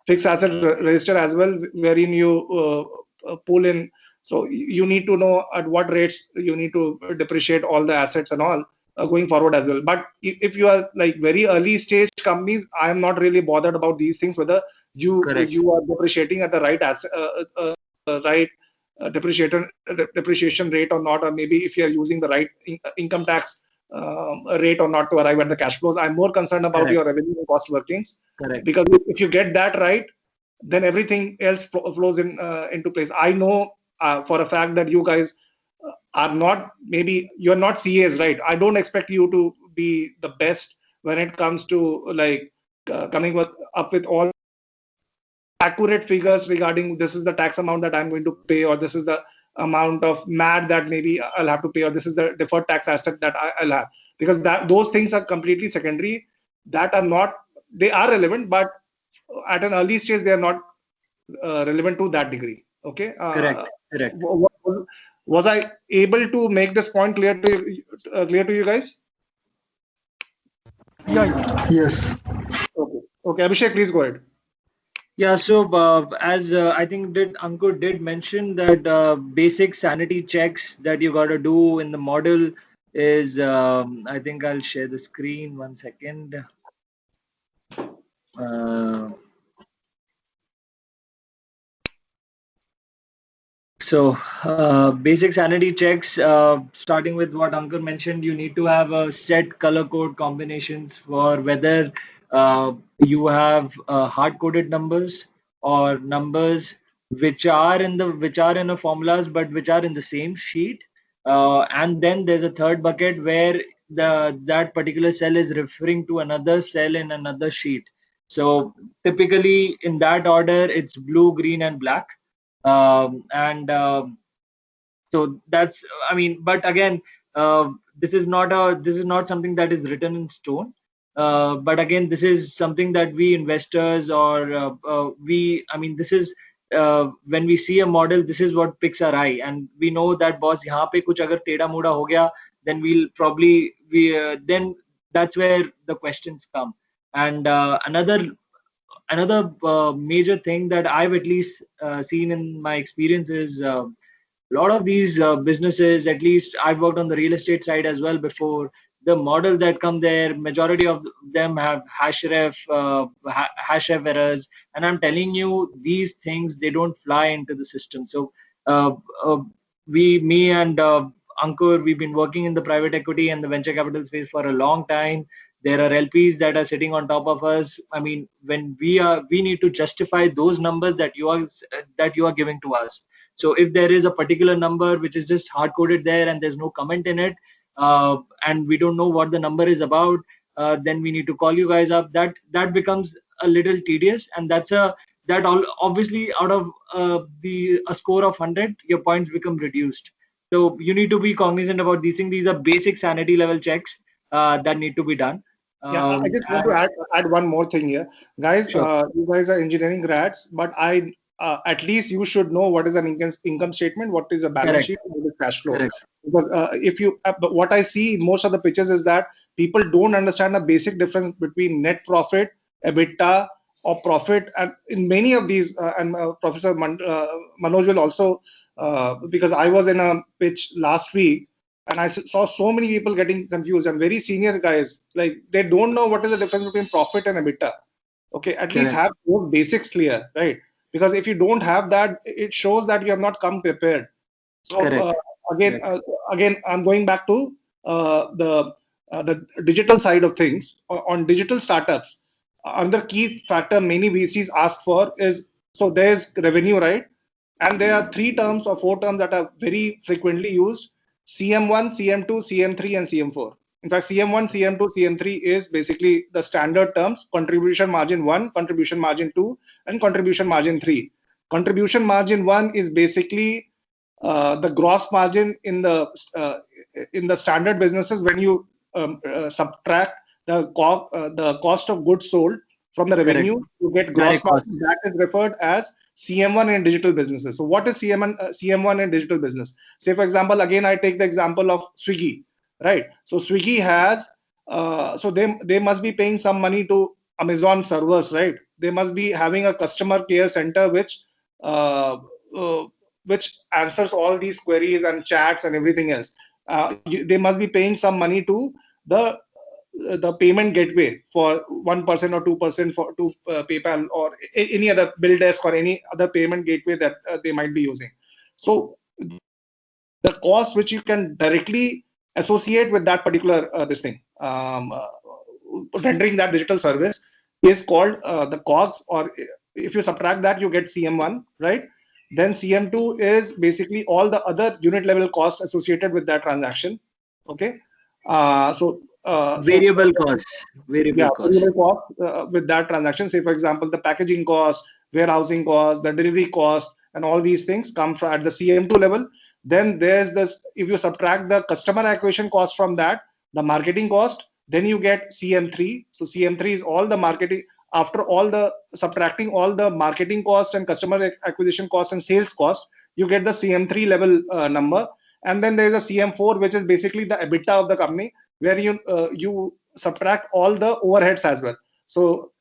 fixed asset register as well, wherein you pull in. So you need to know at what rates you need to depreciate all the assets and all going forward as well. But if you are like very early stage companies, I am not really bothered about these things, whether you are depreciating at the right asset, right depreciation rate or not, or maybe if you are using the right income tax rate or not to arrive at the cash flows. I'm more concerned about your revenue and cost workings. Because if you get that right, then everything else flows into place. I know for a fact that you guys are not, maybe you're not CAs, right? I don't expect you to be the best when it comes to like coming up with all accurate figures regarding this is the tax amount that I'm going to pay, or this is the amount of MAT that maybe I'll have to pay, or this is the deferred tax asset that I'll have, because that those things are completely secondary. That are not, they are relevant, but at an early stage they are not relevant to that degree. Okay. Correct. Correct. Was I able to make this point clear to you guys? Yeah. Yes. Okay, Abhishek, please go ahead. Yeah, so as I think Ankur did mention that basic sanity checks that you got to do in the model is, I think I'll share the screen 1 second. So basic sanity checks, starting with what Ankur mentioned, you need to have a set color code combinations for whether you have hard coded numbers or numbers which are in the formulas but which are in the same sheet. And then there's a third bucket where that particular cell is referring to another cell in another sheet. So typically in that order, it's blue, green, and black. And so that's, I mean, but again, this is not something that is written in stone. But again, this is something that we investors or this is when we see a model, this is what picks our eye, and we know that boss यहाँ पे कुछ अगर टेढ़ा मुड़ा हो गया, then we'll probably then that's where the questions come. And another major thing that I've at least seen in my experience is a lot of these businesses, at least I've worked on the real estate side as well before, the models that come there, majority of them have hashref errors. And I'm telling you, these things, they don't fly into the system. So uh, uh, me and Ankur, we've been working in the private equity and the venture capital space for a long time. There are LPs that are sitting on top of us. I mean, when we need to justify those numbers that you are giving to us. So if there is a particular number which is just hard coded there and there's no comment in it, and we don't know what the number is about, then we need to call you guys up. That becomes a little tedious, and obviously out of a score of 100, your points become reduced. So you need to be cognizant about these things. These are basic sanity level checks that need to be done. Yeah, I just want to add one more thing here, guys. Sure. You guys are engineering grads, but at least you should know what is an income statement, what is a balance Correct. sheet, what is cash flow. Correct. Because but what I see most of the pitches is that people don't understand the basic difference between net profit, EBITDA, or profit. And in many of these, Professor Manoj will also, because I was in a pitch last week, and I saw so many people getting confused, and very senior guys, like they don't know what is the difference between profit and EBITDA. Okay, at least have those basics clear, right? Because if you don't have that, it shows that you have not come prepared. So again, I'm going back to the digital side of things. On digital startups, another key factor many VCs ask for is, so there's revenue, right? And there are 3 terms or 4 terms that are very frequently used: CM1, CM2, CM3, and CM4. In fact, CM1, CM2, CM3 is basically the standard terms: contribution margin 1, contribution margin 2, and contribution margin 3. Contribution margin 1 is basically the gross margin in the standard businesses when you subtract the cost of goods sold from the revenue. You get gross margin. That is referred as CM1 in digital businesses. So what is CM1 in digital business? Say, for example, again, I take the example of Swiggy, right? So Swiggy has, so they must be paying some money to Amazon servers, right? They must be having a customer care center which answers all these queries and chats and everything else. They must be paying some money to the payment gateway for 1% or 2% to PayPal or any other bill desk or any other payment gateway that they might be using. So the cost which you can directly associate with that particular rendering that digital service is called the COGS, or if you subtract that, you get CM1, right? Then CM2 is basically all the other unit level costs associated with that transaction. Okay. Variable costs. Variable costs. Variable cost with that transaction. Say, for example, the packaging cost, warehousing cost, the delivery cost, and all these things come from at the CM2 level. Then there's this, if you subtract the customer acquisition cost from that, the marketing cost, then you get CM3. So CM3 is all the marketing, after all the subtracting all the marketing cost and customer acquisition cost and sales cost, you get the CM3 level number. And then there is a CM4, which is basically the EBITDA of the company, where you subtract all the overheads as well. So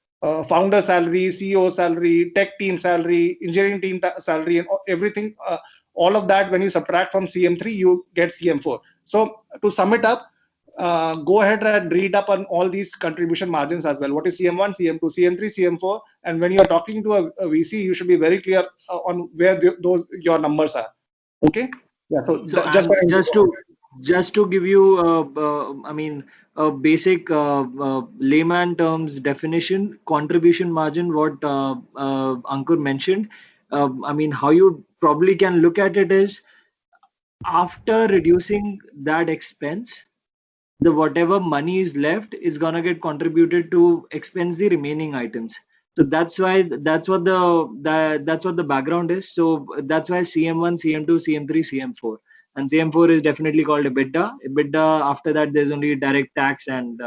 founder salary, CEO salary, tech team salary, engineering team salary, and everything, all of that, when you subtract from CM3, you get CM4. So to sum it up, go ahead and read up on all these contribution margins as well. What is CM1, CM2, CM3, CM4? And when you are talking to a VC, you should be very clear on where those your numbers are. Okay. Yeah. So, just to give you, I mean, a basic layman terms definition, contribution margin, what Ankur mentioned. I mean, how you probably can look at it is, after reducing that expense, the whatever money is left is gonna get contributed to expense the remaining items. So that's why that's what the background is. So that's why CM1, CM2, CM3, CM4, and CM4 is definitely called EBITDA. EBITDA, after that there's only direct tax and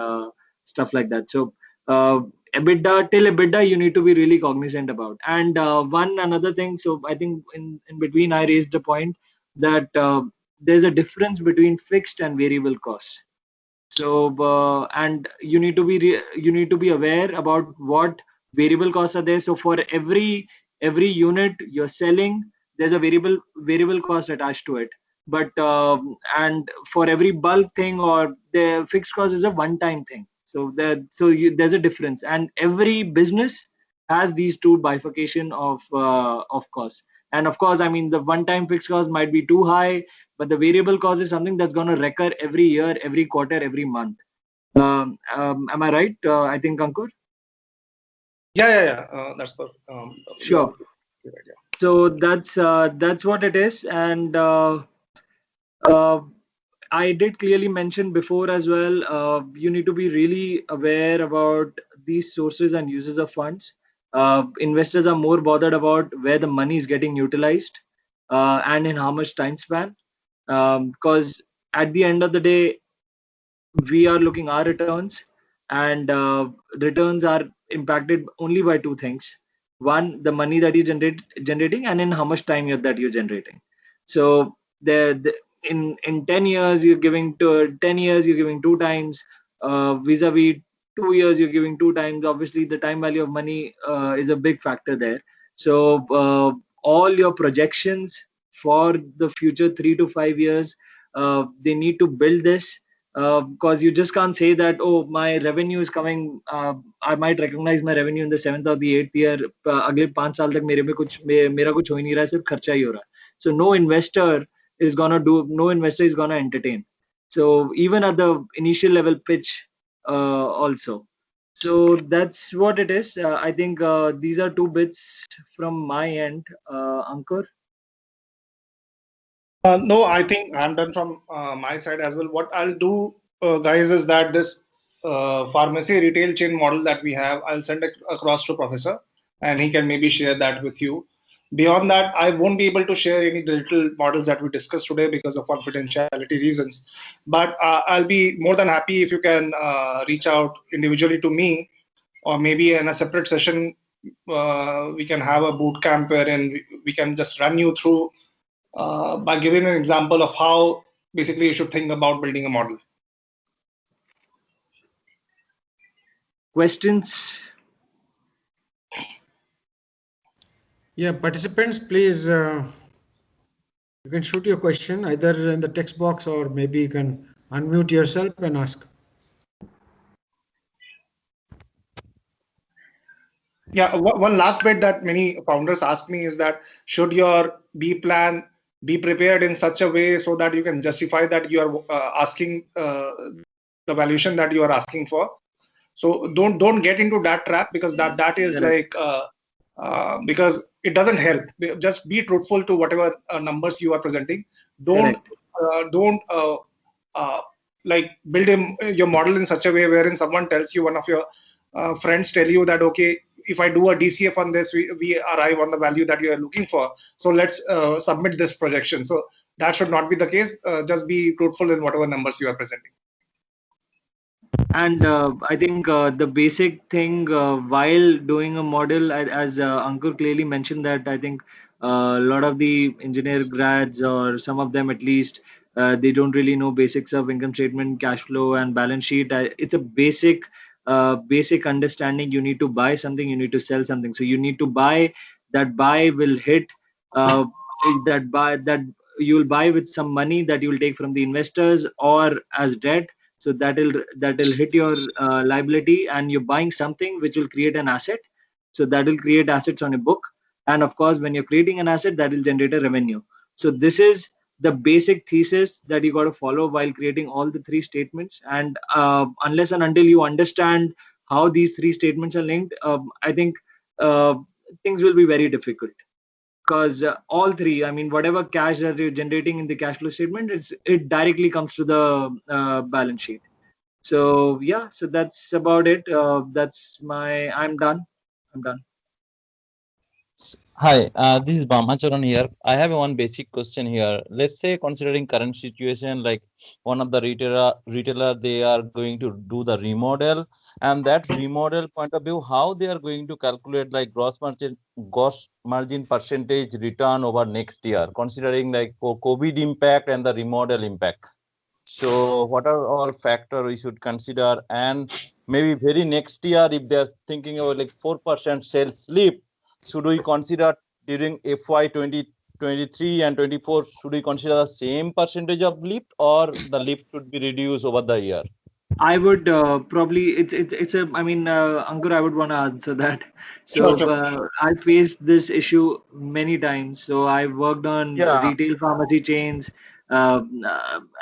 stuff like that. So EBITDA, till EBITDA, you need to be really cognizant about. And one another thing. So I think in between I raised the point that there's a difference between fixed and variable costs. So and you need to be aware about what variable costs are there. So for every unit you're selling, there's a variable cost attached to it. But and for every bulk thing, or the fixed cost is a one-time thing. So there's a difference, and every business has these two bifurcation of costs. And of course, I mean, the one-time fixed cost might be too high, but the variable cost is something that's going to recur every year, every quarter, every month. Am I right? I think, Ankur? Yeah. That's perfect. Sure. Right, yeah. So that's what it is. And I did clearly mention before as well, you need to be really aware about these sources and uses of funds. Investors are more bothered about where the money is getting utilized and in how much time span. Because at the end of the day, we are looking our returns, and returns are impacted only by two things. One, the money that you're generating, and in how much time that you're generating. So in 10 years you're giving 2 times, vis-a-vis 2 years you're giving 2 times. Obviously the time value of money is a big factor there. So all your projections for the future 3 to 5 years, they need to build this, because you just can't say that, oh, my revenue is coming, I might recognize my revenue in the 7th or the 8th year, अगले 5 साल तक मेरा कुछ हो ही नहीं रहा है, सिर्फ खर्चा ही हो रहा है. So no investor is gonna entertain. So even at the initial level pitch also. So that's what it is. I think these are 2 bits from my end. Ankur? No, I think I'm done from my side as well. What I'll do, guys, is that this pharmacy retail chain model that we have, I'll send it across to Professor, and he can maybe share that with you. Beyond that, I won't be able to share any digital models that we discussed today because of confidentiality reasons. But I'll be more than happy if you can reach out individually to me, or maybe in a separate session, we can have a boot camp wherein we can just run you through by giving an example of how basically you should think about building a model. Questions? Yeah, participants, please, you can shoot your question either in the text box, or maybe you can unmute yourself and ask. Yeah, one last bit that many founders ask me is that should your B plan be prepared in such a way so that you can justify that you are asking the valuation that you are asking for. So don't get into that trap, because that is like because it doesn't help. Just be truthful to whatever numbers you are presenting. Don't like build your model in such a way wherein someone tells you, one of your friends tell you that, okay, if I do a DCF on this, we arrive on the value that you are looking for. So let's submit this projection. So that should not be the case. Just be truthful in whatever numbers you are presenting. And I think the basic thing while doing a model, as Ankur clearly mentioned, that I think a lot of the engineer grads, or some of them at least, they don't really know basics of income statement, cash flow, and balance sheet. It's a basic understanding. You need to buy something, you need to sell something. So you need to buy. That buy will hit. Uh, that you will buy with some money that you will take from the investors or as debt. So that'll hit your liability, and you're buying something which will create an asset. So that will create assets on a book, and of course when you're creating an asset, that will generate a revenue. So this is the basic thesis that you got to follow while creating all the three statements. And unless and until you understand how these three statements are linked, I think uh, things will be very difficult, because all three, I mean, whatever cash that you're generating in the cash flow statement, it directly comes to the balance sheet. So yeah, so that's about it. I'm done. Hi, this is Bamacharan here. I have one basic question here. Let's say, considering current situation, like one of the retailer, they are going to do the remodel, and that remodel point of view, how they are going to calculate like gross margin percentage return over next year, considering like for COVID impact and the remodel impact. So what are all factors we should consider? And maybe very next year, if they're thinking about like 4% sales slip, should we consider during FY 2023 and 24, should we consider the same percentage of lift, or the lift should be reduced over the year? I would probably, it's a, I mean, Ankur, I would want to answer that. So Sure. I faced this issue many times. So I worked on Yeah, retail pharmacy chains. I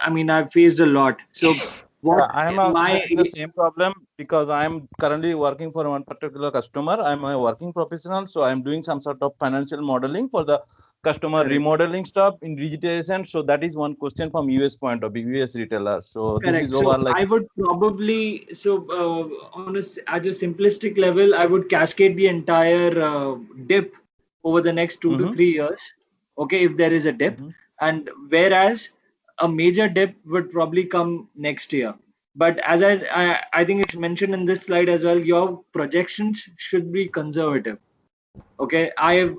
mean, I've faced a lot. So what yeah, I am also my facing the same problem because I am currently working for one particular customer. I'm a working professional, so I'm doing some sort of financial modeling for the customer Correct. remodeling stuff in digitization. So that is one question from US point of view, US retailer. So this Correct. is over So like, I would probably, at a simplistic level, I would cascade the entire dip over the next 2 to 3 years. Okay, if there is a dip, and whereas a major dip would probably come next year. But as I think it's mentioned in this slide as well, your projections should be conservative. Okay, I've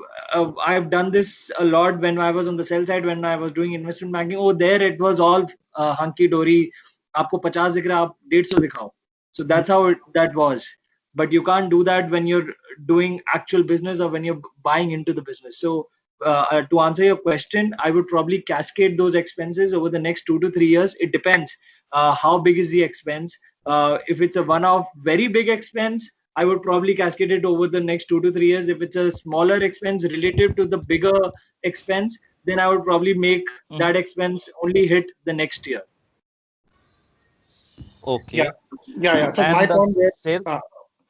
done this a lot when I was on the sell side, when I was doing investment banking. Oh, there it was all hunky dory. आपको 50 दिख रहा है, आप 150 दिखाओ. So that's how that was. But you can't do that when you're doing actual business or when you're buying into the business. So to answer your question, I would probably cascade those expenses over the next 2 to 3 years. It depends how big is the expense. If it's a one-off very big expense, I would probably cascade it over the next 2 to 3 years. If it's a smaller expense relative to the bigger expense, then I would probably make that expense only hit the next year. okay. Yeah. So my And the point there, sales,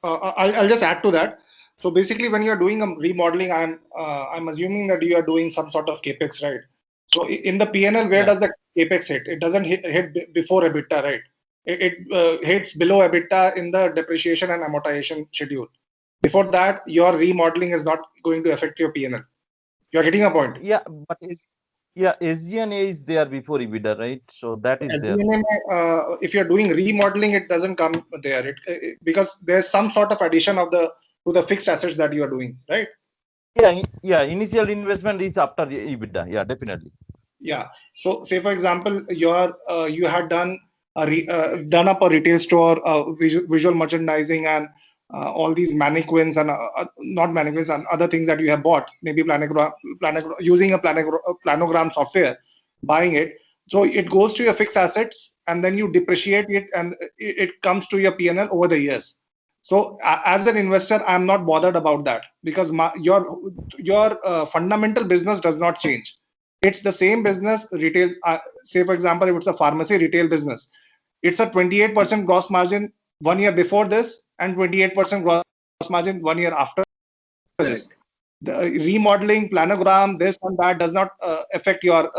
I'll just add to that. So basically, when you're doing a remodeling, I'm assuming that you are doing some sort of capex, right? So in the PNL, where Yeah. does the capex hit? It doesn't hit before EBITDA, right? It hits below EBITDA in the depreciation and amortization schedule. Before that, your remodeling is not going to affect your PNL. You're getting a point. yeah, but SG&A is there before EBITDA, right? So that is there. If you're doing remodeling, it doesn't come there. Because there's some sort of addition to the fixed assets that you are doing, right? Yeah. Initial investment is after the EBITDA. Yeah, definitely. Yeah. So, say for example, you had done up a retail store, visual merchandising, and all these mannequins and not mannequins and other things that you have bought, maybe using a planogram software, buying it. So it goes to your fixed assets, and then you depreciate it, and it comes to your P&L over the years. So as an investor, I'm not bothered about that, because your fundamental business does not change. It's the same business. Retail, say for example, if it's a pharmacy retail business, it's a 28% gross margin 1 year before this and 28% gross margin 1 year after. this. The remodeling, planogram, this and that does not affect your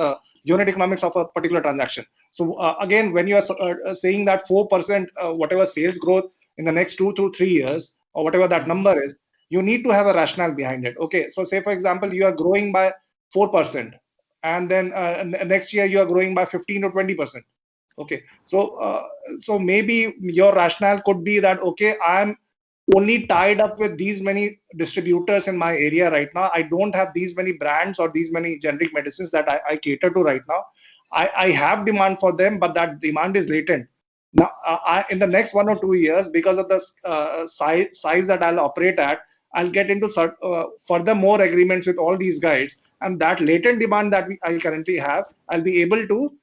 unit economics of a particular transaction. So again, when you are saying that 4% whatever sales growth in the next 2 to 3 years, or whatever that number is, you need to have a rationale behind it. Okay, so say for example, you are growing by 4%, and then next year you are growing by 15 or 20%. Okay, so maybe your rationale could be that, okay, I'm only tied up with these many distributors in my area right now. I don't have these many brands or these many generic medicines that I cater to right now. I have demand for them, but that demand is latent. Now, in the next 1 or 2 years, because of the size that I'll operate at, I'll get into further more agreements with all these guys, and that latent demand that I currently have, I'll be able to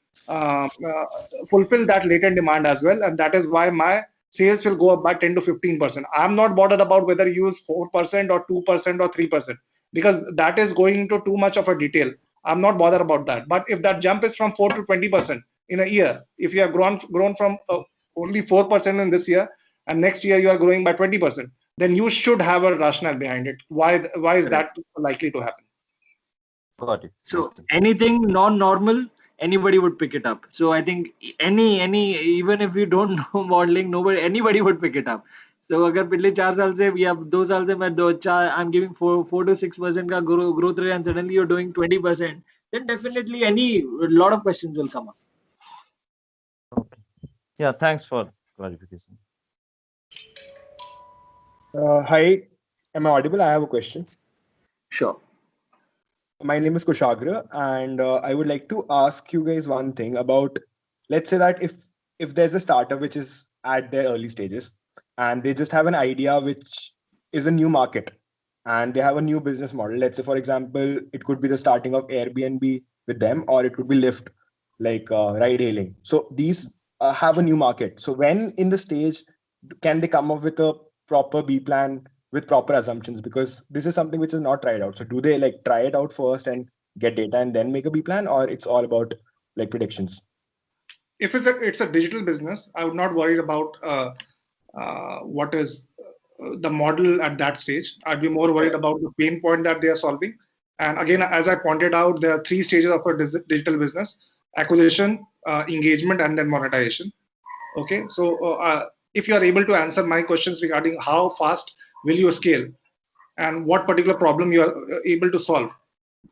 fulfill that latent demand as well, and that is why my sales will go up by 10 to 15%. I'm not bothered about whether you use 4% or 2% or 3%, because that is going into too much of a detail. I'm not bothered about that. But if that jump is from 4 to 20% in a year, if you have grown from only 4% in this year, and next year you are growing by 20%, then you should have a rationale behind it. Why is that likely to happen? Got it. So anything non-normal, anybody would pick it up. So I think any even if you don't know modeling, anybody would pick it up. So अगर पिछले 4 साल से या 2 साल से मैं I'm giving 4 to 6% का growth rate, and suddenly you're doing 20%, then definitely a lot of questions will come up. Okay. Yeah, thanks for clarification. Hi, am I audible? I have a question. Sure. My name is Kushagra, and I would like to ask you guys one thing about, let's say that if there's a startup which is at their early stages and they just have an idea which is a new market and they have a new business model. Let's say, for example, it could be the starting of Airbnb with them, or it could be Lyft, like ride hailing. So these have a new market. So when in the stage can they come up with a proper B plan with proper assumptions? Because this is something which is not tried out. So do they like try it out first and get data and then make a B plan, or it's all about like predictions? If it's a digital business, I would not worry about what is the model at that stage. I'd be more worried about the pain point that they are solving. And again, as I pointed out, there are 3 stages of a digital business: acquisition, engagement, and then monetization. Okay, so if you are able to answer my questions regarding how fast will you scale and what particular problem you are able to solve,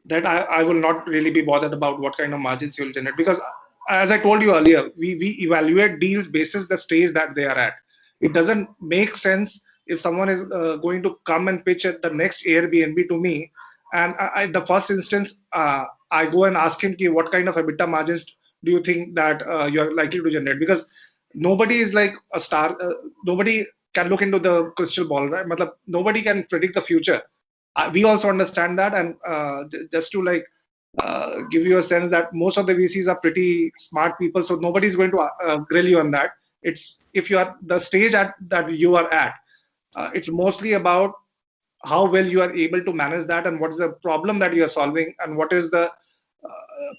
that I will not really be bothered about what kind of margins you will generate. Because as I told you earlier, we evaluate deals basis the stage that they are at. It doesn't make sense if someone is going to come and pitch at the next Airbnb to me, and at the first instance, I go and ask him, what kind of EBITDA margins do you think that you are likely to generate? Because nobody is like a star. Nobody can look into the crystal ball, right? Nobody can predict the future. We also understand that, and just to like give you a sense that most of the VCs are pretty smart people, so nobody is going to grill you on that. It's if you are the stage that you are at, it's mostly about how well you are able to manage that, and what is the problem that you are solving, and what is the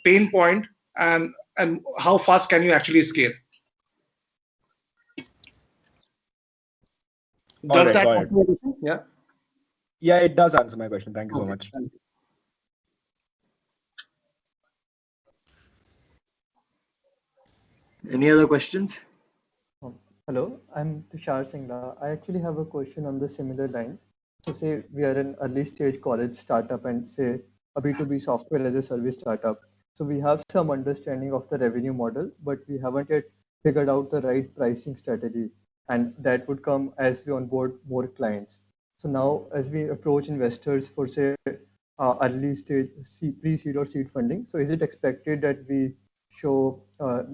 pain point, and how fast can you actually scale. Does that answer your question? Yeah. Yeah, it does answer my question. Thank you so much. Any other questions? Hello, I'm Tushar Singla. I actually have a question on the similar lines. So say we are an early stage college startup and say a B2B software as a service startup. So we have some understanding of the revenue model, but we haven't yet figured out the right pricing strategy. And that would come as we onboard more clients. So now as we approach investors for say early stage pre-seed or seed funding, so is it expected that we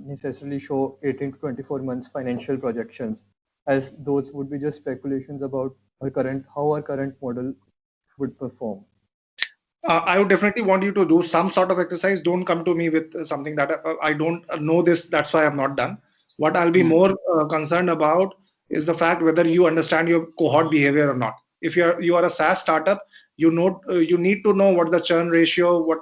necessarily show 18 to 24 months financial projections, as those would be just speculations about how our current model would perform? I would definitely want you to do some sort of exercise. Don't come to me with something that I don't know this, that's why I've not done. What I'll be more concerned about is the fact whether you understand your cohort behavior or not. If you are a SaaS startup, you need to know what the churn ratio, what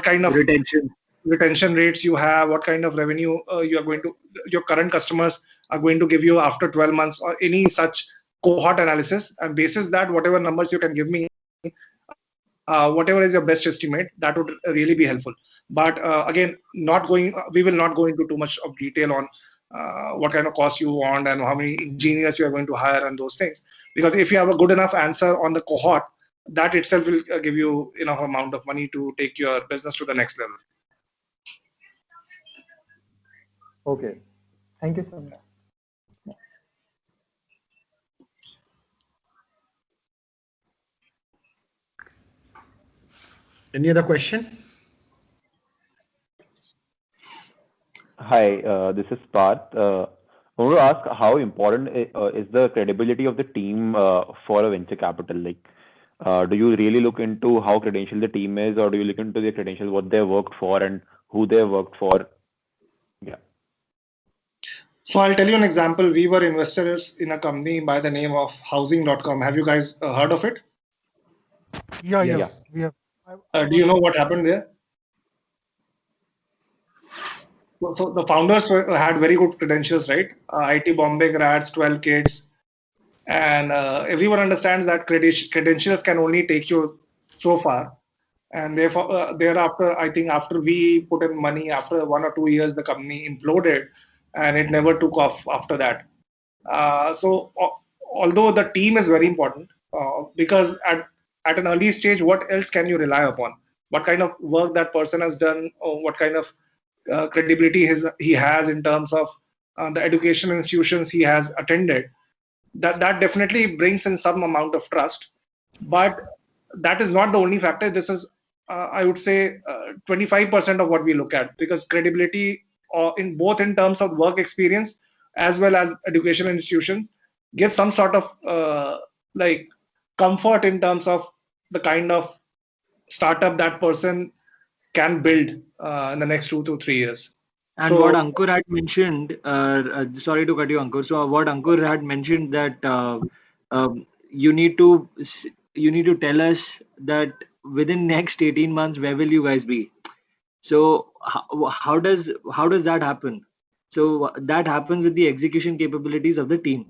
kind of retention rates you have, what kind of revenue your current customers are going to give you after 12 months, or any such cohort analysis, and basis that, whatever numbers you can give me, whatever is your best estimate, that would really be helpful. But again, we will not go into too much of detail on what kind of cost you want and how many engineers you are going to hire and those things. Because if you have a good enough answer on the cohort, that itself will give you enough amount of money to take your business to the next level. Okay. Thank you so much. Any other question? Hi, this is Parth. I want to ask how important is the credibility of the team for a venture capital? Like, do you really look into how credentialed the team is, or do you look into the credentials, what they worked for, and who they worked for? Yeah. So I'll tell you an example. We were investors in a company by the name of Housing.com. Have you guys heard of it? Yeah, Yes. we have. Do you know what happened there? So the founders had very good credentials, right? IT Bombay grads, 12 kids, and everyone understands that credentials can only take you so far. And therefore, thereafter, I think after we put in money, after 1 or 2 years, the company imploded, and it never took off after that. Although the team is very important, because at an early stage, what else can you rely upon? What kind of work that person has done, or what kind of credibility he has in terms of the education institutions he has attended. That definitely brings in some amount of trust, but that is not the only factor. This is, I would say, 25% of what we look at, because credibility, in both in terms of work experience as well as education institutions, gives some sort of like comfort in terms of the kind of startup that person can build in the next 2 to 3 years. And what Ankur had mentioned, sorry to cut you, Ankur. So what Ankur had mentioned that you need to tell us that within next 18 months, where will you guys be? So how does that happen? So that happens with the execution capabilities of the team.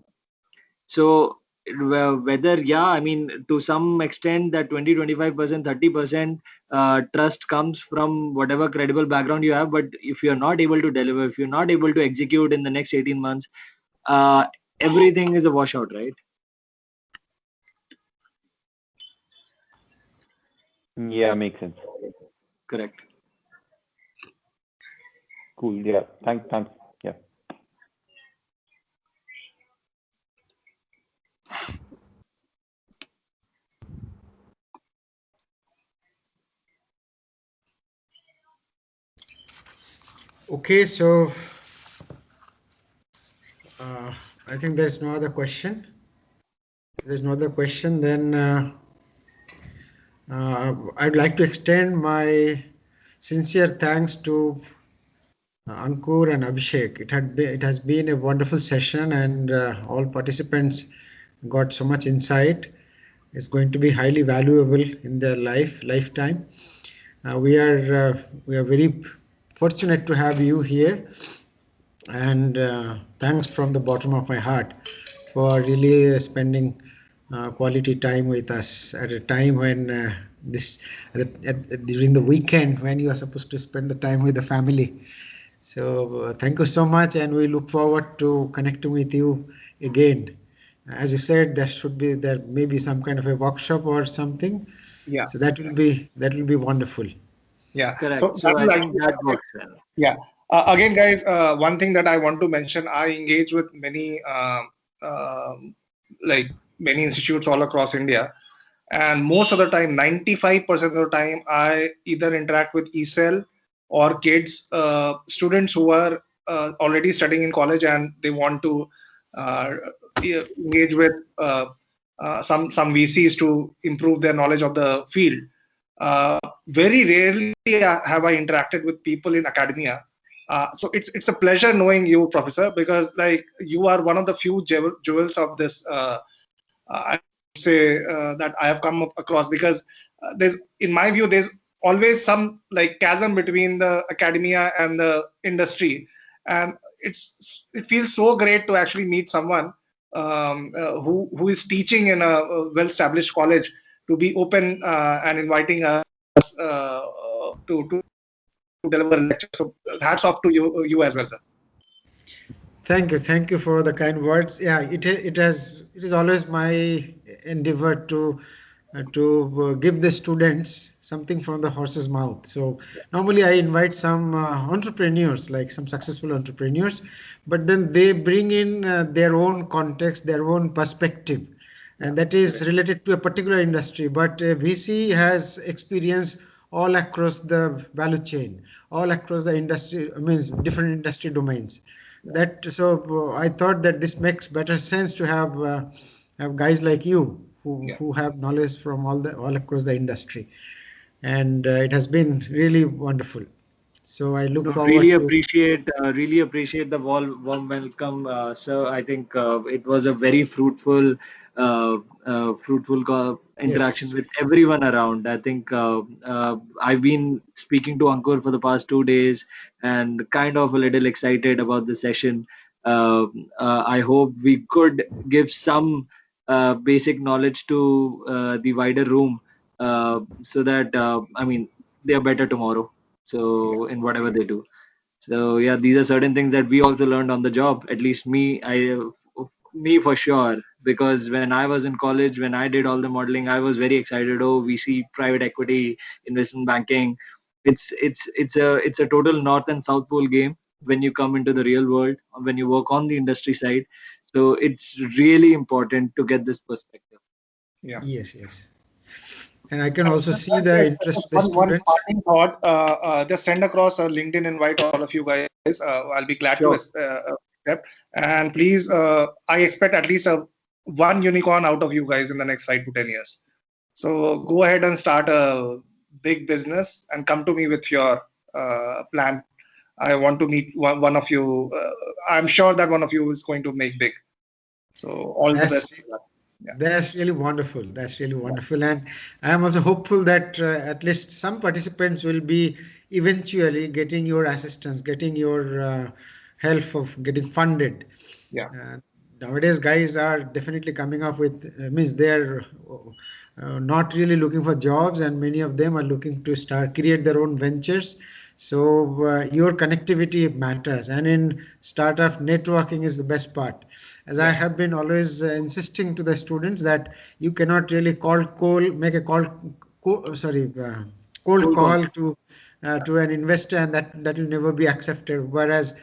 So whether, I mean, to some extent that 20, 25%, 30% trust comes from whatever credible background you have. But if you're not able to deliver, if you're not able to execute in the next 18 months, everything is a washout, right? Yeah, makes sense. Correct. Cool. Yeah. Thanks. Yeah. Okay, so I think there's no other question. If there's no other question, then I'd like to extend my sincere thanks to Ankur and Abhishek. It has been a wonderful session, and all participants got so much insight. It's going to be highly valuable in their lifetime. We are very fortunate to have you here, and thanks from the bottom of my heart for really spending quality time with us at a time when during the weekend, when you are supposed to spend the time with the family. So thank you so much, and we look forward to connecting with you again. As you said, there may be some kind of a workshop or something. Yeah. So that will be wonderful. Yeah. Correct. So I think that works well. Yeah. Again, guys, one thing that I want to mention, I engage with many many institutes all across India, and most of the time, 95% of the time, I either interact with ESL or kids, students who are already studying in college and they want to engage with some VCs to improve their knowledge of the field. Very rarely have I interacted with people in academia. So it's a pleasure knowing you, Professor, because like you are one of the few jewels of this. I would say that I have come across, because in my view, there's always some like chasm between the academia and the industry, and it feels so great to actually meet someone who is teaching in a well-established college to be open and inviting us to deliver a lecture. So hats off to you as well, sir. Thank you for the kind words. Yeah, it is always my endeavor to give the students something from the horse's mouth. So normally I invite some entrepreneurs, like some successful entrepreneurs, but then they bring in their own context, their own perspective, and that is related to a particular industry. But VC has experience all across the value chain, all across the industry, means different industry domains. That so I thought that this makes better sense to have guys like you who have knowledge from all across the industry, and it has been really wonderful. So I look forward Really to. appreciate the warm welcome, sir. I think it was a very fruitful interaction Yes. with everyone around. I think I've been speaking to Ankur for the past 2 days and kind of a little excited about the session. I hope we could give some basic knowledge to the wider room, so that I mean, they are better tomorrow. So in whatever they do. So yeah, these are certain things that we also learned on the job. At least me for sure, because when I was in college, when I did all the modeling, I was very excited. Oh, we see private equity, investment banking. It's a total north and south pole game when you come into the real world, when you work on the industry side. So it's really important to get this perspective. Yeah. Yes. And I can also see the interest of the One students. parting thought. Just send across a LinkedIn invite, all of you guys. I'll be glad to accept. And please, I expect at least one unicorn out of you guys in the next 5 to 10 years. So go ahead and start a big business and come to me with your plan. I want to meet one of you. I'm sure that one of you is going to make big. So all the best. Yeah. That's really wonderful. That's really wonderful. And I am also hopeful that at least some participants will be eventually getting your assistance, getting your help of getting funded. Yeah. Nowadays, guys are definitely coming up with, means they're not really looking for jobs, and many of them are looking to create their own ventures. So your connectivity matters, and in startup, networking is the best part. As I have been always insisting to the students that you cannot really make a cold call to an investor, and that will never be accepted. Whereas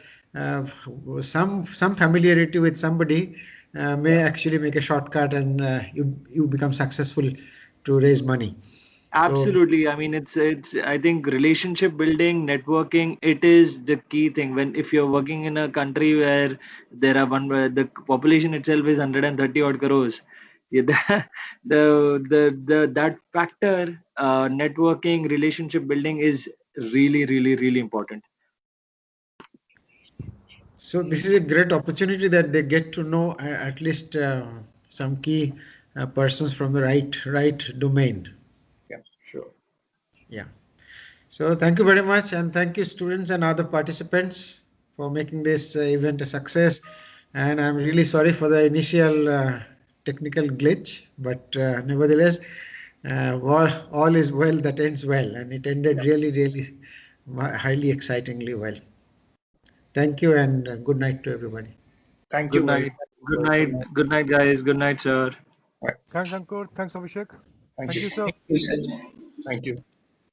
some familiarity with somebody may actually make a shortcut, and you become successful to raise money. Absolutely. I mean, it's I think relationship building, networking, it is the key thing. If you're working in a country where the population itself is 130 odd crores, yeah, that factor, networking, relationship building is really important. So this is a great opportunity that they get to know at least some key persons from the right domain. Yeah, sure. Yeah. So thank you very much, and thank you, students and other participants, for making this event a success. And I'm really sorry for the initial technical glitch, but nevertheless, all is well that ends well, and it ended really highly excitingly well. Thank you, and good night to everybody. Thank you, guys. Good night, guys. Good night, sir. Thanks, Ankur. Thanks, Abhishek. Thank you, sir. Thank you.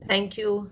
Thank you.